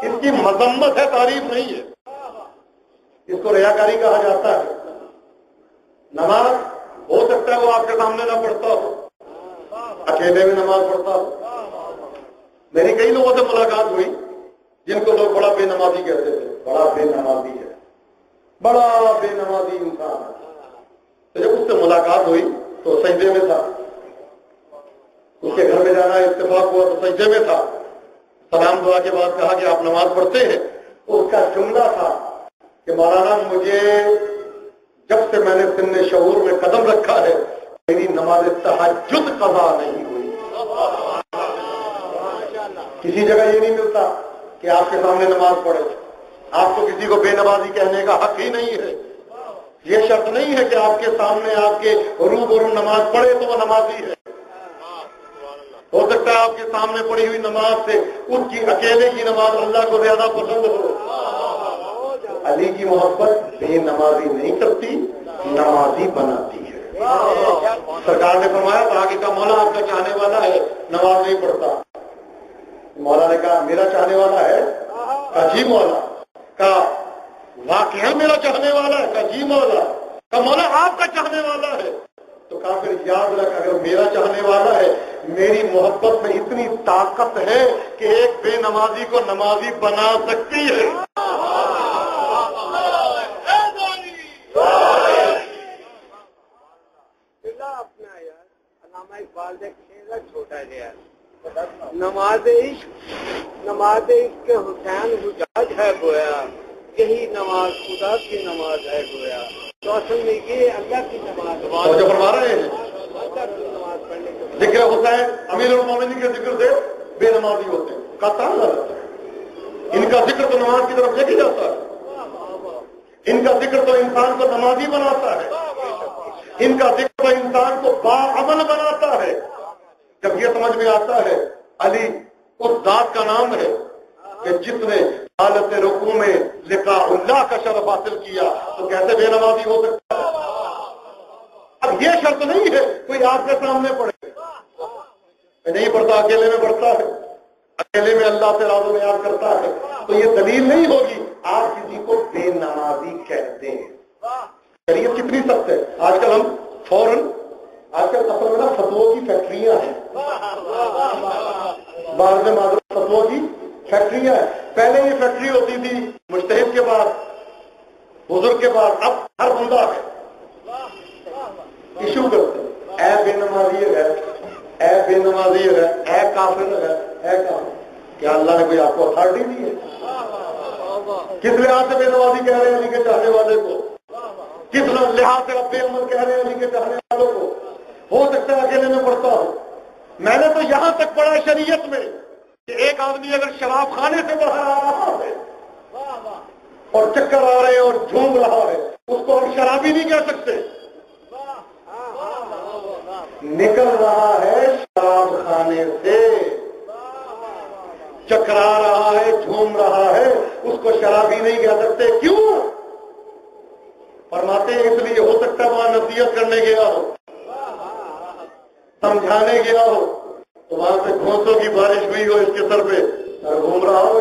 اس کی مذمت ہے، تعریف نہیں ہے. اس کو ریاکاری کہا جاتا ہے. نماز ہو سکتا ہے وہ آپ کے سامنے نہ پڑھتا ہو، اکیلے میں نماز پڑھتا ہو. میری کئی لوگوں سے ملاقات ہوئی جن کو لوگ بڑا بے نمازی کہتے تھے. بڑا بے نمازی ہے، بڑا بے نمازی انسان ہے. تو جب اس سے ملاقات ہوئی تو سجدے میں تھا، اس کے گھر میں جانا اتفاق ہوا تو سجدے میں تھا. سلام دعا کے بعد کہا کہ آپ نماز پڑھتے ہیں؟ اس کا جملہ تھا کہ مولانا مجھے جب سے میں نے سن شعور میں قدم رکھا ہے میری نماز تہجد قضا نہیں ہوئی۔ کسی جگہ یہ نہیں ملتا کہ آپ کے سامنے نماز پڑھے، آپ کو کسی کو بے نمازی کہنے کا حق ہی نہیں ہے۔ یہ شرط نہیں ہے کہ آپ کے سامنے آپ کے روبرو نماز پڑھے تو وہ نمازی ہے۔ ہو سکتا ہے آپ کے سامنے پڑھی ہوئی نماز سے اس کی اکیلے کی نماز اللہ کو زیادہ پسند ہو۔ علی کی محبت بے نمازی نہیں کرتی، نمازی بناتی ہے۔ سرکار نے فرمایا آگے کا مولا آپ کا چاہنے والا ہے، نماز نہیں پڑھتا۔ مولا نے کہا میرا چاہنے والا ہے؟ کہا جی مولا۔ کہا واقعہ میرا چاہنے والا ہے؟ کہا جی مولا۔ کہا مولا آپ کا چاہنے والا ہے؟ تو کہا پھر یاد رکھ اگر میرا چاہنے والا ہے، میری محبت میں اتنی طاقت ہے کہ ایک بے نمازی کو نمازی بنا سکتی ہے۔ چھوٹا گیا نماز عشق کے حسین حجاج ہے گویا، یہی نماز خدا کی نماز ہے گویا۔ تو اصل میں یہ اللہ کی نماز جو فرما رہے ہیں نماز پڑھنے کے ذکر حسین امیر المومنین کے ذکر سے بے نمازی ہوتے ہیں، قطعا غلط ہے۔ ان کا ذکر تو نماز کی طرف لے کے جاتا ہے، ان کا ذکر تو انسان کو نمازی بناتا ہے، ان کا ذکر تو انسان کو باعمل بناتا ہے۔ جب یہ سمجھ میں آتا ہے علی اس ذات کا نام ہے کہ جس نے حالت رکوع میں لقاء اللہ کا شرف حاصل کیا، تو کیسے بے نمازی ہو سکتا ہے؟ اب یہ شرط نہیں ہے کوئی آپ کے سامنے پڑھے، نہیں پڑھتا اکیلے میں پڑھتا ہے، اکیلے میں اللہ سے راز و نیاز کرتا ہے، تو یہ دلیل نہیں ہوگی آپ کسی کو بے نمازی کہتے ہیں۔ شریعت کتنی سخت ہے۔ آج کل ہم فوراً آج کل اصل میں نا فتووں کی فیکٹریاں ہیں، بعض میں معذرت فتووں کی فیکٹریاں ہیں۔ پہلے یہ فیکٹری ہوتی تھی مجتہد کے بعد، بزرگ کے بعد، اب ہر بندہ ہے ایشو کرتے اے بے نمازی ہے، اے بے نمازی ہے، اے کافر ہے، اے کافر۔ کیا اللہ نے کوئی آپ کو اتھارٹی دی ہے؟ کس لحاظ سے بے نمازی کہہ رہے ہیں علی کے چاہنے والے کو؟ کس لحاظ سے اب بے عمل کہہ رہے ہیں علی کے چاہنے والوں کو؟ ہو سکتا ہے اکیلے میں پڑھتا ہوں، میں نے تو یہاں تک پڑھا شریعت میں کہ ایک آدمی اگر شراب خانے سے باہر آ رہا ہے اور چکر آ رہے ہیں اور جھوم رہا ہے، اس کو ہم شرابی نہیں کہہ سکتے۔ نکل رہا ہے شراب خانے سے، چکرا رہا ہے، جھوم رہا ہے، اس کو شرابی نہیں کہہ سکتے۔ کیوں؟ فرماتے ہیں اس لیے ہو سکتا ہے وہاں نصیحت کرنے گیا ہو، سمجھانے گیا ہو، تو وہاں سے گھونسوں کی بارش ہوئی ہو اس کے سر پہ اور گھوم رہا ہو۔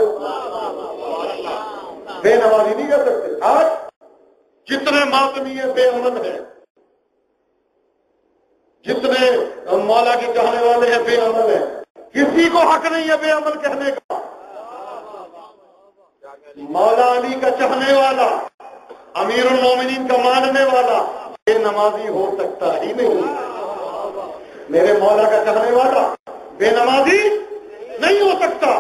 بے نمازی نہیں کر سکتے۔ آج جتنے ماتمی ہیں بے امن ہیں، جتنے مولا کے چاہنے والے ہیں بے عمل ہیں، کسی کو حق نہیں ہے بے عمل کہنے کا۔ مولا علی کا چاہنے والا، امیر المومنین کا ماننے والا بے نمازی ہو سکتا ہی نہیں۔ میرے مولا کا چاہنے والا بے نمازی نہیں ہو سکتا۔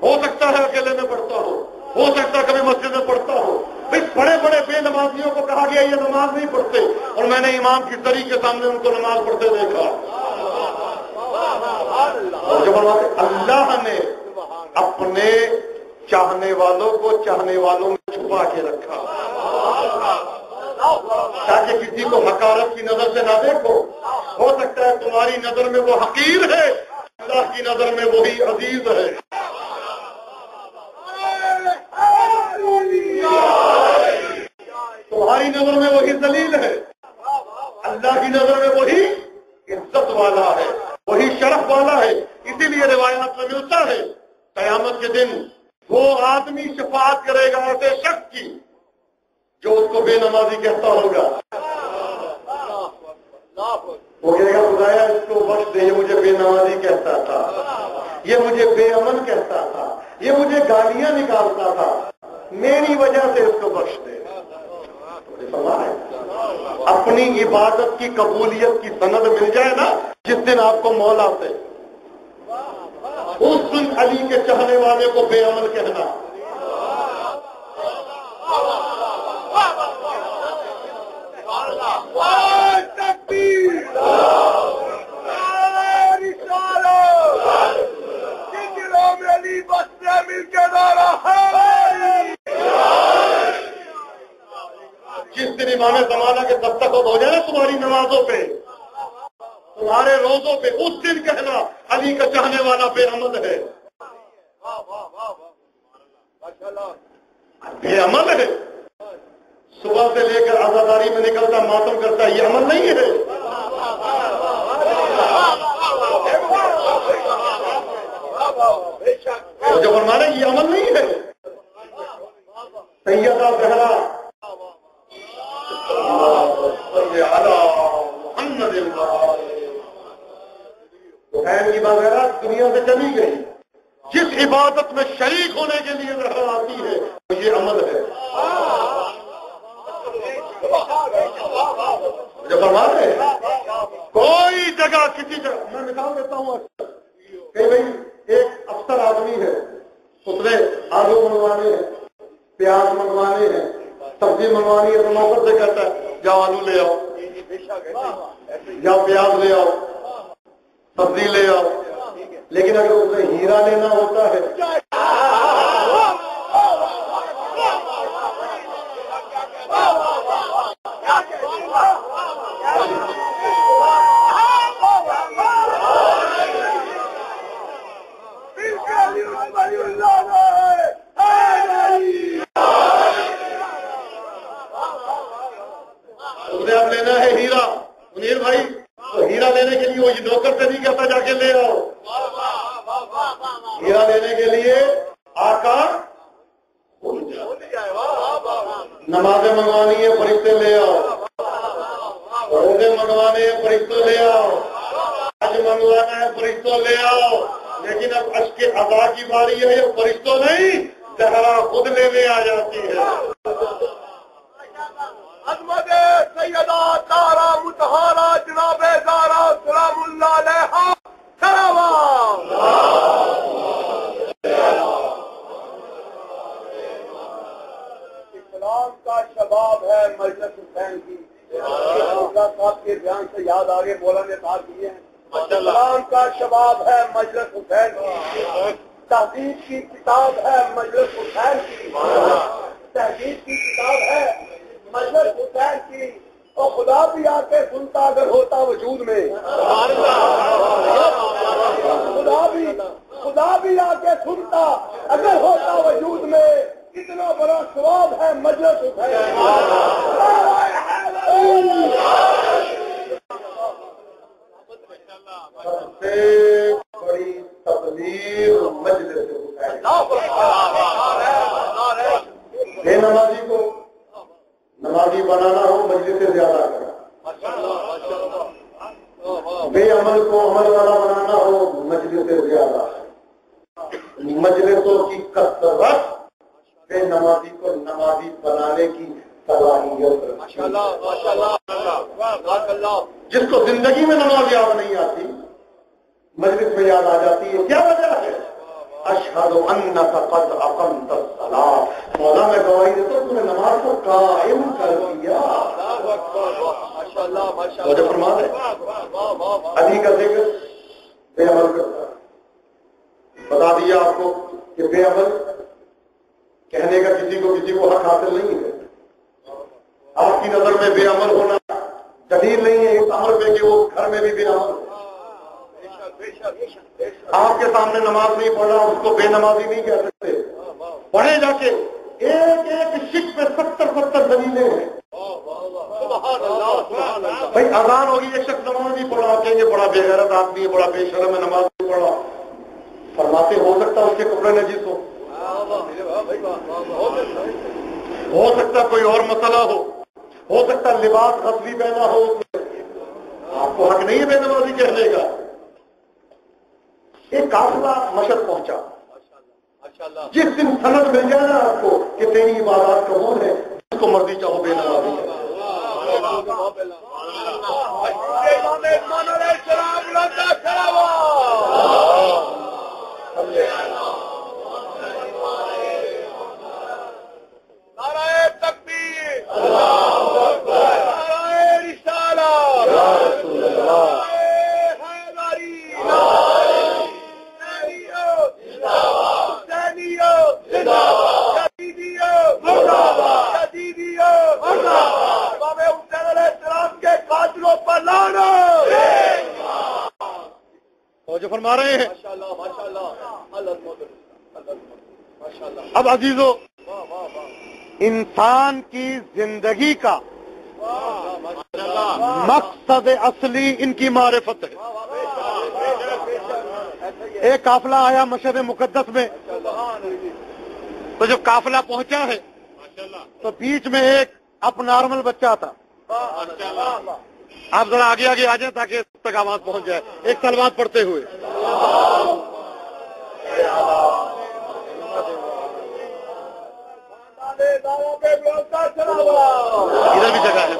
ہو سکتا ہے اکیلے میں پڑھتا ہو سکتا ہے کبھی مسجد میں پڑھتا ہو۔ اس بڑے بڑے بے نمازیوں کو کہا گیا یہ نماز نہیں پڑھتے، اور میں نے امام کی سری کے سامنے ان کو نماز پڑھتے دیکھا۔ اور جب اللہ نے اپنے چاہنے والوں کو چاہنے والوں میں چھپا کے رکھا تاکہ کسی کو حقارت کی نظر سے نہ دیکھو۔ ہو سکتا ہے تمہاری نظر میں وہ حقیر ہے، اللہ کی نظر میں وہی عزیز ہے۔ تمہاری نظر میں وہی ذلیل ہے، اللہ کی نظر میں وہی عزت والا ہے، وہی شرف والا ہے۔ اسی لیے روایات میں ملتا ہے قیامت کے دن وہ آدمی شفاعت کرے گا ایسے شخص کی جو اس کو بے نمازی کہتا ہوگا۔ وہ کہے گا خدایا اس کو بخش دے، یہ مجھے بے نمازی کہتا تھا، یہ مجھے بے امن کہتا تھا، یہ مجھے گالیاں نکالتا تھا، میری وجہ سے اس کو بخش دے۔ اپنی عبادت کی قبولیت کی سند مل جائے نا جس دن آپ کو مولا سے، اس دن علی کے چاہنے والے کو بے عمل کہنا۔ تکبیر امام زمانہ کے دستخط ہو جائے نا تمہاری نمازوں پہ، تمہارے روزوں پہ، اس دن کہنا علی کا چاہنے والا بے عمل ہے، بے عمل ہے، صبح سے لے کر عزاداری میں نکلتا ماتم کرتا، یہ عمل نہیں ہے۔ جو فرمانا یہ عمل نہیں ہے۔ سیدہ زہرا حسین کی وغیرہ دنیا سے چلی گئی، جس عبادت میں شریک ہونے کے لیے زہرا آتی ہے وہ یہ عمل ہے۔ جو فرما رہے ہیں کوئی جگہ کسی جگہ، میں مثال دیتا ہوں کہ بھائی ایک افسر آدمی ہے، اس نے آلو منگوانے ہیں، پیاز منگوانے ہیں، سبزی منگوانی ہے، تو نوکر سے کہتا ہے جاؤ آلو لے آؤ، جاؤ پیاز لے آؤ، سبزی لے آؤ۔ لیکن اگر اسے ہیرا لینا ہوتا ہے اب لینا ہے ہیرا، منیر بھائی تو ہیرا لینے کے لیے وہ نوکر سے نہیں کہتا جا کے لے آؤ، ہیرا لینے کے لیے آقا نمازیں منگوانی ہے فرشتے لے آؤ، روزے منگوانے ہیں فرشتوں لے آؤ، حج منگوانا ہے فرشتوں لے آؤ۔ لیکن اب حج کے ادا کی باری ہے، یہ فرشتوں نہیں زہرا خود لینے آ جاتی ہے۔ عظمت سیدہ تارا متحرہ جناب زہرا سلام اللہ علیہا سلام۔ اسلام کا شباب ہے مجلس حسین کی، صاحب کے بیان سے یاد آگے مولا نے کہا کیے ہیں، اسلام کا شباب ہے مجلس حسین کی، تہذیب کی کتاب ہے مجلس حسین کی، تہذیب کی کتاب ہے مجلس حسین کی، اور خدا بھی آ کے سنتا اگر ہوتا وجود میں، خدا بھی آ کے سنتا اگر ہوتا وجود میں، اتنا بڑا ثواب ہے مجلس حسین۔ سب سے بڑی تبلیغ مجلس حسین، بے نمازی کو نمازی بنانا ہو مجلس سے زیادہ کرنا، بے عمل کو عمل والا بنانا ہو مجلس سے زیادہ، مجلسوں کی کثرت بے نمازی کو نمازی بنانے کی صلاحیت۔ جس کو زندگی میں نماز یاد نہیں آتی مجلس میں یاد آ جاتی ہے، کیا وجہ ہے؟ اشہد انک قد اقمت الصلاۃ، مولا میں گواہی دیتا ہوں تو نے نماز کو قائم کر دیا۔ جو فرما ہے علی کا ذکر بے عمل کرتا، بتا دیا آپ کو کہ بے عمل کہنے کا کسی کو حق حاصل نہیں ہے۔ آپ کی نظر میں بے عمل ہونا دلیل نہیں ہے اس امر پہ کہ وہ گھر میں بھی بے عمل ہو۔ آپ کے سامنے نماز نہیں پڑھ رہا اس کو بے نمازی نہیں کہہ سکتے، پڑھے جا کے ایک ایک شک پہ 70 دلیلیں ہیں۔ بھائی اذان ہوگی ایک شخص نماز نہیں پڑھ رہا، کہیں گے بڑا بے غیرت آدمی ہے، بڑا بے شرم ہے، نماز نہیں پڑھ رہا۔ فرماتے ہو سکتا اس کے کپڑے نجیس ہو سکتا کوئی اور مسئلہ ہو سکتا لباس غصبی پہنا ہو، آپ کو حق نہیں ہے بے نمازی کہنے کا۔ ایک قافلہ مشہد پہنچا، جس دن سند مل جائے نا آپ کو کہ تیری عبادات قبول ہے، جس کو مرضی چاہو بے نمازی ہے۔ فرما رہے ہیں. ماشاءاللہ ماشاءاللہ ماشاءاللہ. اب عزیزو، انسان کی زندگی کا مقصد اصلی ان کی معرفت ہے. ایک قافلہ آیا مشہد مقدس میں، تو جب قافلہ پہنچا ہے تو بیچ میں ایک اپ نارمل بچہ تھا. آپ ذرا آگے آگے آ جائیں تاکہ اس تک آواز پہنچ جائے. ایک سلوات پڑھتے ہوئے. ادھر بھی جگہ ہے.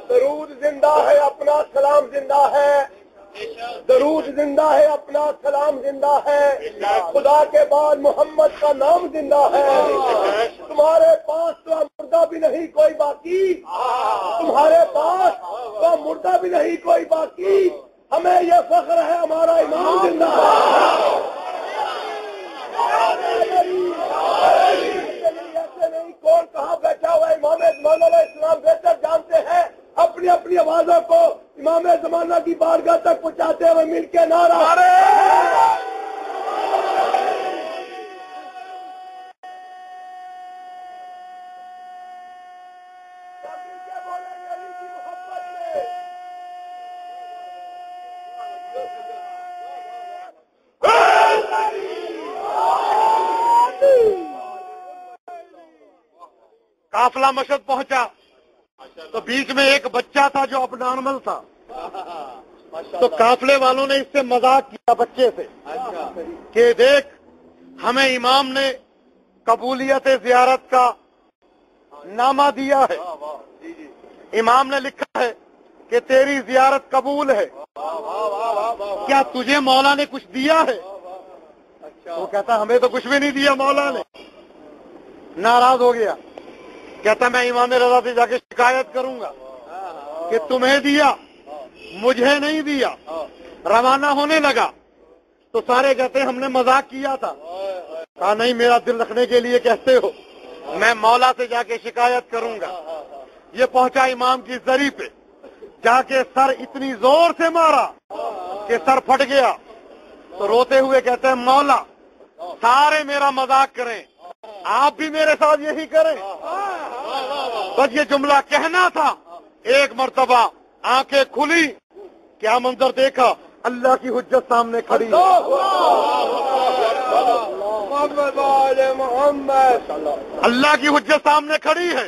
درود زندہ ہے، اپنا سلام زندہ ہے. درود زندہ ہے، اپنا سلام زندہ ہے. خدا کے بعد محمد کا نام زندہ ہے. تمہارے پاس تو مردہ بھی نہیں کوئی باقی، تمہارے پاس تو مردہ بھی نہیں کوئی باقی. ہمیں یہ فخر ہے ہمارا امام زندہ ہے. ایسے نہیں، کون کہاں بیٹھا ہوا ہے. امام زمانہ علیہ السلام بہتر جانتے ہیں. اپنی اپنی آوازوں کو امام زمانہ کی بارگاہ تک پہنچاتے ہوئے مل کے نعرہ قافلہ مشہد پہنچا تو بیچ میں ایک بچہ تھا جو اب نارمل تھا. تو قافلے والوں نے اس سے مذاق کیا بچے سے کہ دیکھ، ہمیں امام نے قبولیت زیارت کا نامہ دیا ہے. امام نے لکھا ہے کہ تیری زیارت قبول ہے. کیا تجھے مولا نے کچھ دیا ہے؟ وہ کہتا ہمیں تو کچھ بھی نہیں دیا مولا نے. ناراض ہو گیا. کہتا میں امام رضا سے جا کے شکایت کروں گا کہ تمہیں دیا مجھے نہیں دیا. روانہ ہونے لگا تو سارے کہتے ہم نے مذاق کیا تھا. کہا نہیں، میرا دل رکھنے کے لیے کہتے ہو، میں مولا سے جا کے شکایت کروں گا. یہ پہنچا امام کی زری پہ، جا کے سر اتنی زور سے مارا کہ سر پھٹ گیا. تو روتے ہوئے کہتے ہیں مولا سارے میرا مذاق کریں، آپ بھی میرے ساتھ یہی کریں. بس یہ جملہ کہنا تھا. ایک مرتبہ آنکھیں کھلی، کیا منظر دیکھا، اللہ کی حجت سامنے کھڑی ہے. اللہ کی حجت سامنے کھڑی ہے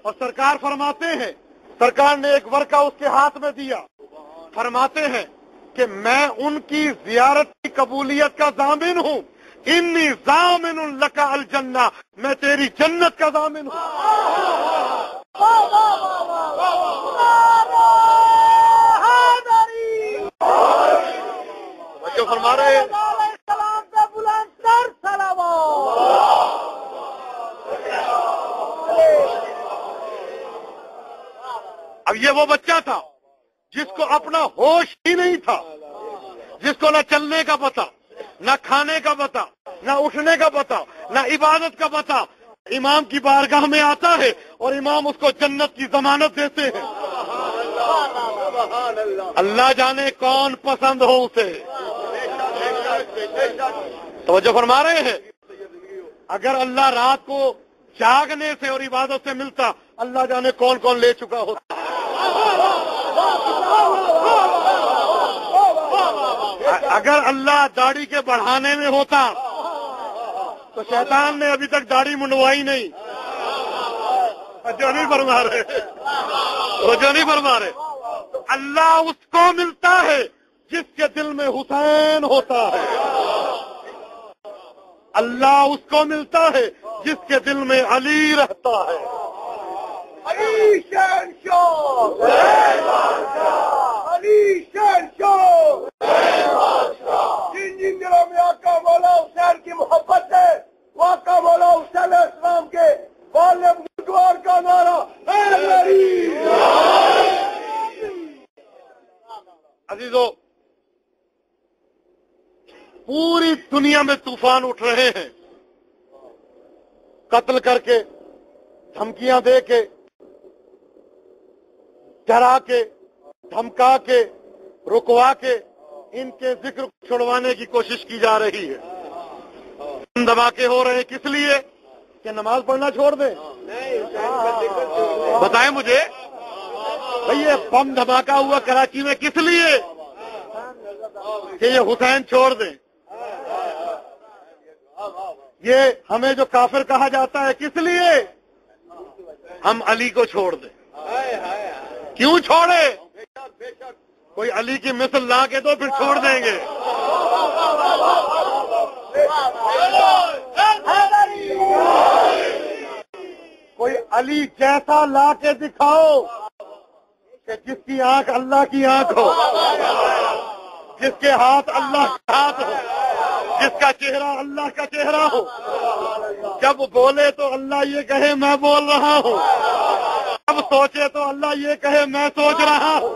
اور سرکار فرماتے ہیں، سرکار نے ایک ورقہ اس کے ہاتھ میں دیا. فرماتے ہیں کہ میں ان کی زیارت کی قبولیت کا ضامن ہوں. انی ضامن لک الجنہ، میں تیری جنت کا ضامن ہوں. جو فرما رہے ہیں اب یہ وہ بچہ تھا جس کو اپنا ہوش ہی نہیں تھا، جس کو نہ چلنے کا پتہ، نہ کھانے کا پتہ، نہ اٹھنے کا پتہ، نہ عبادت کا پتہ. امام کی بارگاہ میں آتا ہے اور امام اس کو جنت کی ضمانت دیتے ہیں. اللہ جانے کون پسند ہو اسے. توجہ فرما رہے ہیں. اگر اللہ رات کو جاگنے سے اور عبادت سے ملتا، اللہ جانے کون کون لے چکا ہوتا. اگر اللہ داڑھی کے بڑھانے میں ہوتا تو شیطان نے ابھی تک داڑھی منڈوائی نہیں. جو نہیں فرما رہے، جو نہیں فرما رہے. اللہ اس کو ملتا ہے جس کے دل میں حسین ہوتا ہے. اللہ اس کو ملتا ہے جس کے دل میں علی رہتا ہے. علی شہنشاہ، علی شہنشاہ. جن جن دلوں میں آقا مولا حسین کی محبت ہے، وہ آقا مولا حسین علیہ السلام کے والے بزرگوار کا نعرہ اے علی. عزیزو، پوری دنیا میں طوفان اٹھ رہے ہیں. قتل کر کے، دھمکیاں دے کے، ڈرا کے، دھمکا کے رکوا کے ان کے ذکر کو چھڑوانے کی کوشش کی جا رہی ہے. دھماکے ہو رہے ہیں کس لیے کہ نماز پڑھنا چھوڑ دیں؟ بتائیں مجھے بھئی یہ بم دھماکہ ہوا کراچی میں کس لیے کہ یہ حسین چھوڑ دیں؟ یہ ہمیں جو کافر کہا جاتا ہے کس لیے ہم علی کو چھوڑ دیں؟ کیوں چھوڑے؟ کوئی علی کی مثل لا کے تو پھر چھوڑ دیں گے. کوئی علی جیسا لا کے دکھاؤ کہ جس کی آنکھ اللہ کی آنکھ ہو، جس کے ہاتھ اللہ کا ہاتھ ہو، جس کا چہرہ اللہ کا چہرہ ہو. جب بولے تو اللہ یہ کہے میں بول رہا ہوں، جب سوچے تو اللہ یہ کہے میں سوچ رہا ہوں،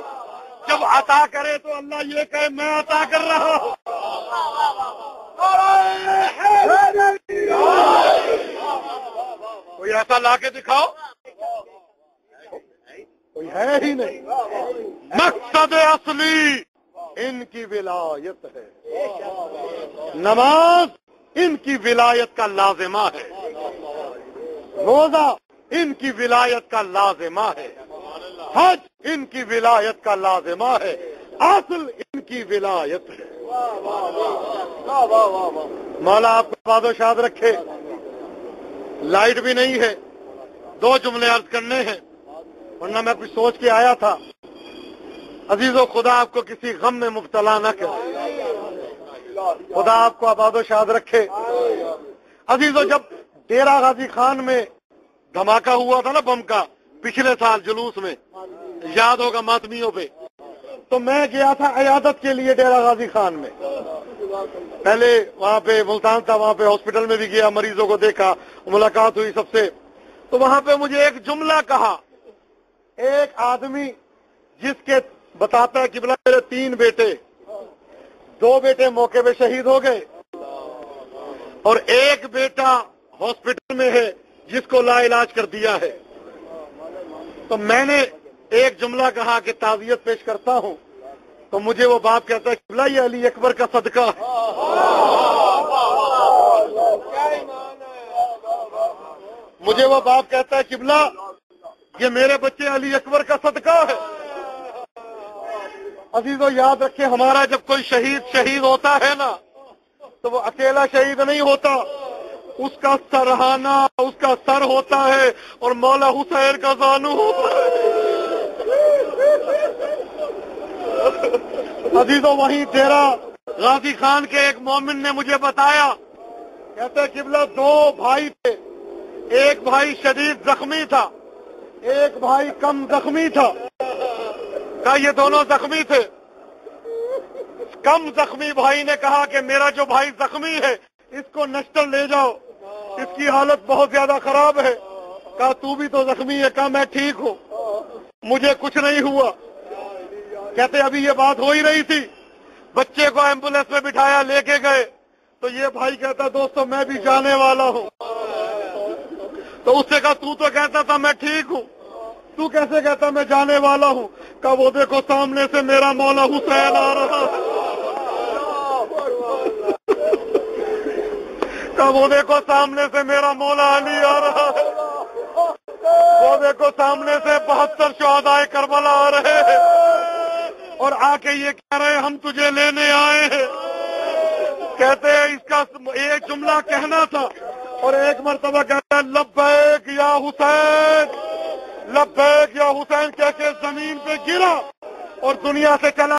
جب عطا کرے تو اللہ یہ کہے میں عطا کر رہا ہوں. کوئی ایسا لا کے دکھاؤ، کوئی ہے ہی نہیں. مقصد اصلی ان کی ولایت ہے، نماز ان کی ولایت کا لازمہ ہے، روزہ ان کی ولایت کا لازمہ ہے، حج ان کی ولایت کا لازمہ ہے، اصل ان کی ولایت ہے. مولا آپ کو باد و شاد رکھے. لائٹ بھی نہیں ہے، 2 جملے عرض کرنے ہیں ورنہ میں کچھ سوچ کے آیا تھا. عزیزو خدا آپ کو کسی غم میں مبتلا نہ کرے، خدا آپ کو آباد و شاد رکھے. عزیزو جب ڈیرہ غازی خان میں دھماکہ ہوا تھا نا بم کا پچھلے سال جلوس میں، یاد ہوگا ماتمیوں پہ، تو میں گیا تھا عیادت کے لیے ڈیرہ غازی خان میں. پہلے وہاں پہ ملتان تھا، وہاں پہ ہاسپٹل میں بھی گیا، مریضوں کو دیکھا، ملاقات ہوئی سب سے. تو وہاں پہ مجھے ایک جملہ کہا ایک آدمی جس کے بتاتا ہے کہ بلا میرے 3 بیٹے، 2 بیٹے موقع پہ شہید ہو گئے اور ایک بیٹا ہاسپٹل میں ہے جس کو لا علاج کر دیا ہے. تو میں نے ایک جملہ کہا کہ تعزیت پیش کرتا ہوں، تو مجھے وہ باپ کہتا ہے کہ بلا یہ علی اکبر کا صدقہ ہے. مجھے وہ باپ کہتا ہے کہ بلا یہ میرے بچے علی اکبر کا صدقہ ہے. عزیزو یاد رکھیں ہمارا جب کوئی شہید ہوتا ہے نا تو وہ اکیلا شہید نہیں ہوتا، اس کا سرہانہ اس کا سر ہوتا ہے اور مولا حسین کا زانو ہوتا ہے. عزیزو وہیں ڈیرہ غازی خان کے ایک مومن نے مجھے بتایا، کہتے قبلہ 2 بھائی تھے، ایک بھائی شدید زخمی تھا، ایک بھائی کم زخمی تھا. کہا یہ دونوں زخمی تھے. کم زخمی بھائی نے کہا کہ میرا جو بھائی زخمی ہے اس کو نشتر لے جاؤ، اس کی حالت بہت زیادہ خراب ہے. کہا تو بھی تو زخمی ہے. کہا میں ٹھیک ہوں، مجھے کچھ نہیں ہوا. کہتے ابھی یہ بات ہو ہی رہی تھی، بچے کو ایمبولینس میں بٹھایا لے کے گئے تو یہ بھائی کہتا دوستو میں بھی جانے والا ہوں. تو اس سے کہا تو کہتا تھا میں ٹھیک ہوں، تو کیسے کہتا میں جانے والا ہوں؟ کہا وہ دیکھو سامنے سے میرا مولا حسین آ رہا ہے. کہا وہ دیکھو سامنے سے میرا مولا علی آ رہا ہے. وہ دیکھو سامنے سے 72 شہدائے کربلا آ رہے ہیں اور آ کے یہ کہہ رہے ہم تجھے لینے آئے ہیں. کہتے ہیں اس کا ایک جملہ کہنا تھا اور ایک مرتبہ کہتا ہے لبیک یا حسین، لبیک یا حسین کہہ کے زمین پہ گرا اور دنیا سے چلا